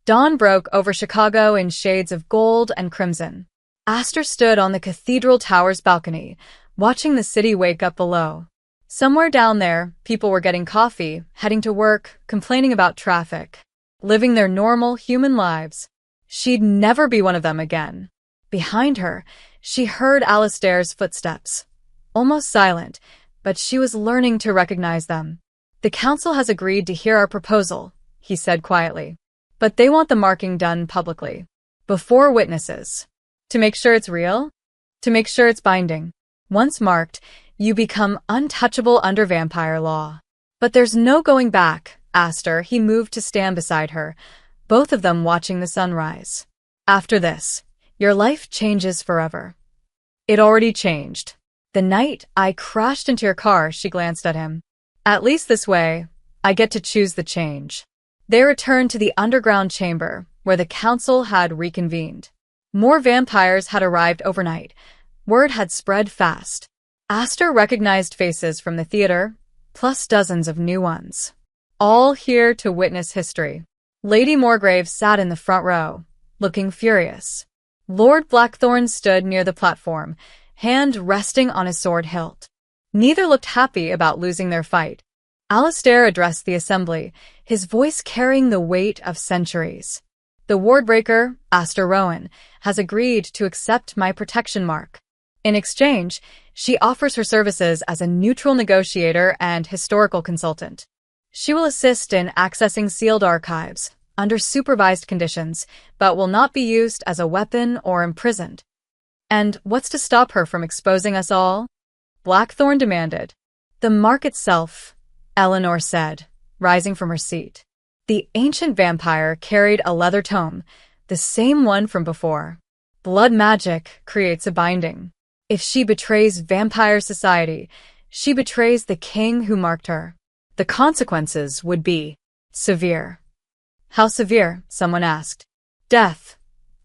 Dawn broke over Chicago in shades of gold and crimson. Aster stood on the cathedral tower's balcony, watching the city wake up below. Somewhere down there, people were getting coffee, heading to work, complaining about traffic, living their normal human lives. She'd never be one of them again. Behind her, she heard Alistair's footsteps. Almost silent, but she was learning to recognize them. The council has agreed to hear our proposal, he said quietly. But they want the marking done publicly. Before witnesses. To make sure it's real? To make sure it's binding. Once marked, you become untouchable under vampire law. But there's no going back, Aster. He moved to stand beside her, both of them watching the sunrise. After this, your life changes forever. It already changed. The night I crashed into your car, she glanced at him. At least this way, I get to choose the change. They returned to the underground chamber, where the council had reconvened. More vampires had arrived overnight. Word had spread fast. Aster recognized faces from the theater, plus dozens of new ones. All here to witness history. Lady Morgrave sat in the front row, looking furious. Lord Blackthorn stood near the platform, hand resting on his sword hilt. Neither looked happy about losing their fight. Alistair addressed the assembly, his voice carrying the weight of centuries. The wardbreaker, Aster Rowan, has agreed to accept my protection mark. In exchange, she offers her services as a neutral negotiator and historical consultant. She will assist in accessing sealed archives, under supervised conditions, but will not be used as a weapon or imprisoned. And what's to stop her from exposing us all? Blackthorn demanded. The mark itself, Eleanor said, rising from her seat. The ancient vampire carried a leather tome, the same one from before. Blood magic creates a binding. If she betrays vampire society, she betrays the king who marked her. The consequences would be severe. How severe? Someone asked. Death,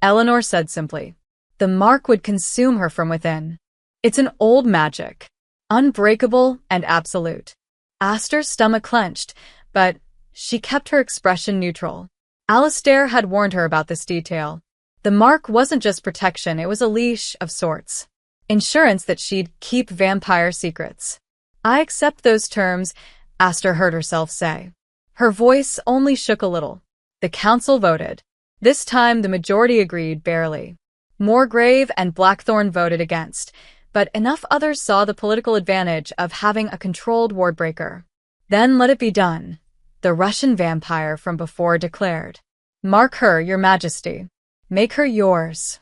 Eleanor said simply. The mark would consume her from within. It's an old magic. unbreakable and absolute. Aster's stomach clenched, but she kept her expression neutral. Alistair had warned her about this detail. The mark wasn't just protection, it was a leash of sorts. Insurance that she'd keep vampire secrets. I accept those terms, Aster heard herself say. Her voice only shook a little. The council voted. This time the majority agreed barely. Moorgrave and Blackthorn voted against, but enough others saw the political advantage of having a controlled wardbreaker. Then let it be done, the Russian vampire from before declared. Mark her, your majesty. Make her yours.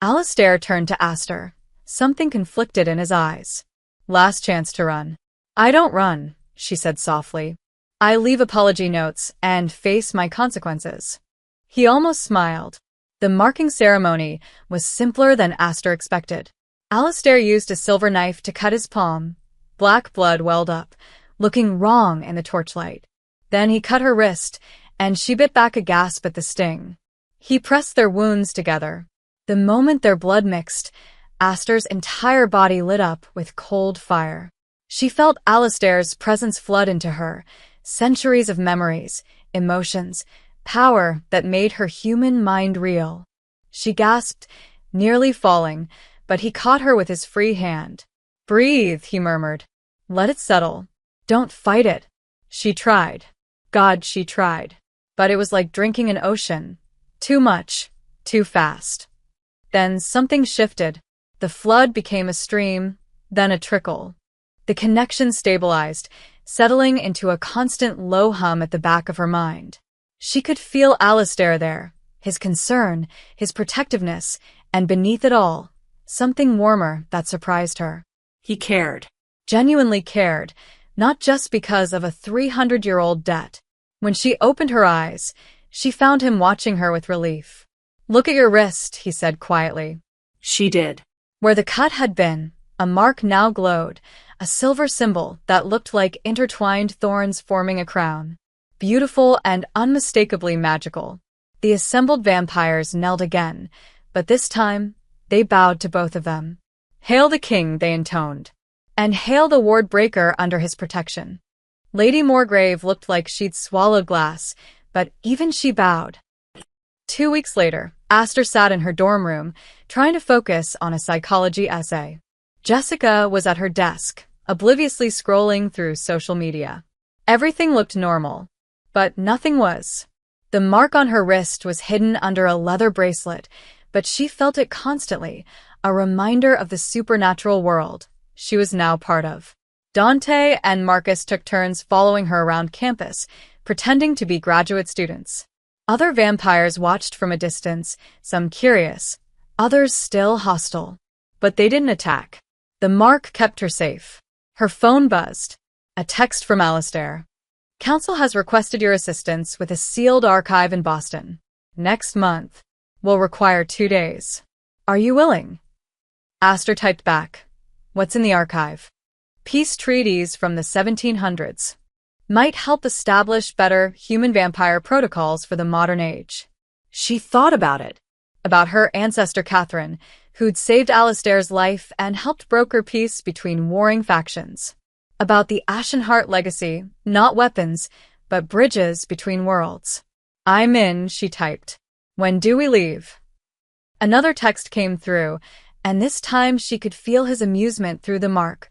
Alistair turned to Aster. Something conflicted in his eyes. Last chance to run. I don't run, she said softly. I leave apology notes and face my consequences. He almost smiled. The marking ceremony was simpler than Aster expected. Alistair used a silver knife to cut his palm. Black blood welled up, looking wrong in the torchlight. Then he cut her wrist, and she bit back a gasp at the sting. He pressed their wounds together. The moment their blood mixed, Aster's entire body lit up with cold fire. She felt Alistair's presence flood into her, centuries of memories, emotions, power that made her human mind reel. She gasped, nearly falling, but he caught her with his free hand. Breathe, he murmured. Let it settle. Don't fight it. She tried. God, she tried. But it was like drinking an ocean. Too much. Too fast. Then something shifted. The flood became a stream, then a trickle. The connection stabilized, settling into a constant low hum at the back of her mind. She could feel Alistair there, his concern, his protectiveness, and beneath it all, something warmer that surprised her. He cared. Genuinely cared, not just because of a 300-year-old debt. When she opened her eyes, she found him watching her with relief. Look at your wrist, he said quietly. She did. Where the cut had been, a mark now glowed, a silver symbol that looked like intertwined thorns forming a crown. Beautiful and unmistakably magical. The assembled vampires knelt again, but this time, they bowed to both of them. Hail the king, they intoned. And hail the ward breaker under his protection. Lady Moorgrave looked like she'd swallowed glass, but even she bowed. 2 weeks later, Aster sat in her dorm room, trying to focus on a psychology essay. Jessica was at her desk, obliviously scrolling through social media. Everything looked normal, but nothing was. The mark on her wrist was hidden under a leather bracelet, but she felt it constantly, a reminder of the supernatural world she was now part of. Dante and Marcus took turns following her around campus, pretending to be graduate students. Other vampires watched from a distance, some curious, others still hostile. But they didn't attack. The mark kept her safe. Her phone buzzed. A text from Alistair. Council has requested your assistance with a sealed archive in Boston. Next month. Will require 2 days. Are you willing? Aster typed back. What's in the archive? Peace treaties from the 1700s. Might help establish better human-vampire protocols for the modern age. She thought about it. About her ancestor Catherine, who'd saved Alistair's life and helped broker peace between warring factions. About the Ashenheart legacy, not weapons, but bridges between worlds. I'm in, she typed. When do we leave? Another text came through, and this time she could feel his amusement through the mark.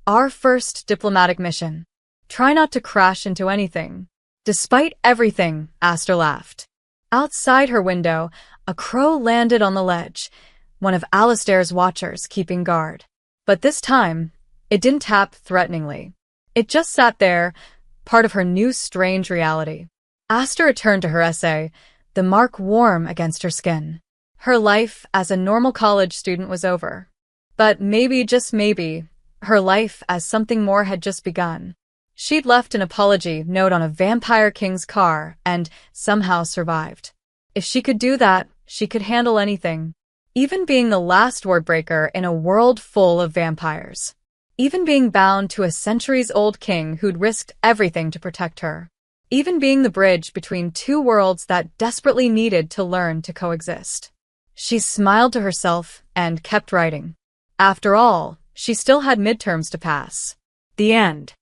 Our first diplomatic mission. Try not to crash into anything. Despite everything, Aster laughed. Outside her window, a crow landed on the ledge, one of Alistair's watchers keeping guard. But this time, it didn't tap threateningly. It just sat there, part of her new strange reality. Aster returned to her essay, the mark warm against her skin. Her life as a normal college student was over. But maybe, just maybe, her life as something more had just begun. She'd left an apology note on a vampire king's car and somehow survived. If she could do that, she could handle anything. Even being the last wardbreaker in a world full of vampires. Even being bound to a centuries-old king who'd risked everything to protect her. Even being the bridge between two worlds that desperately needed to learn to coexist. She smiled to herself and kept writing. After all, She still had midterms to pass. The end.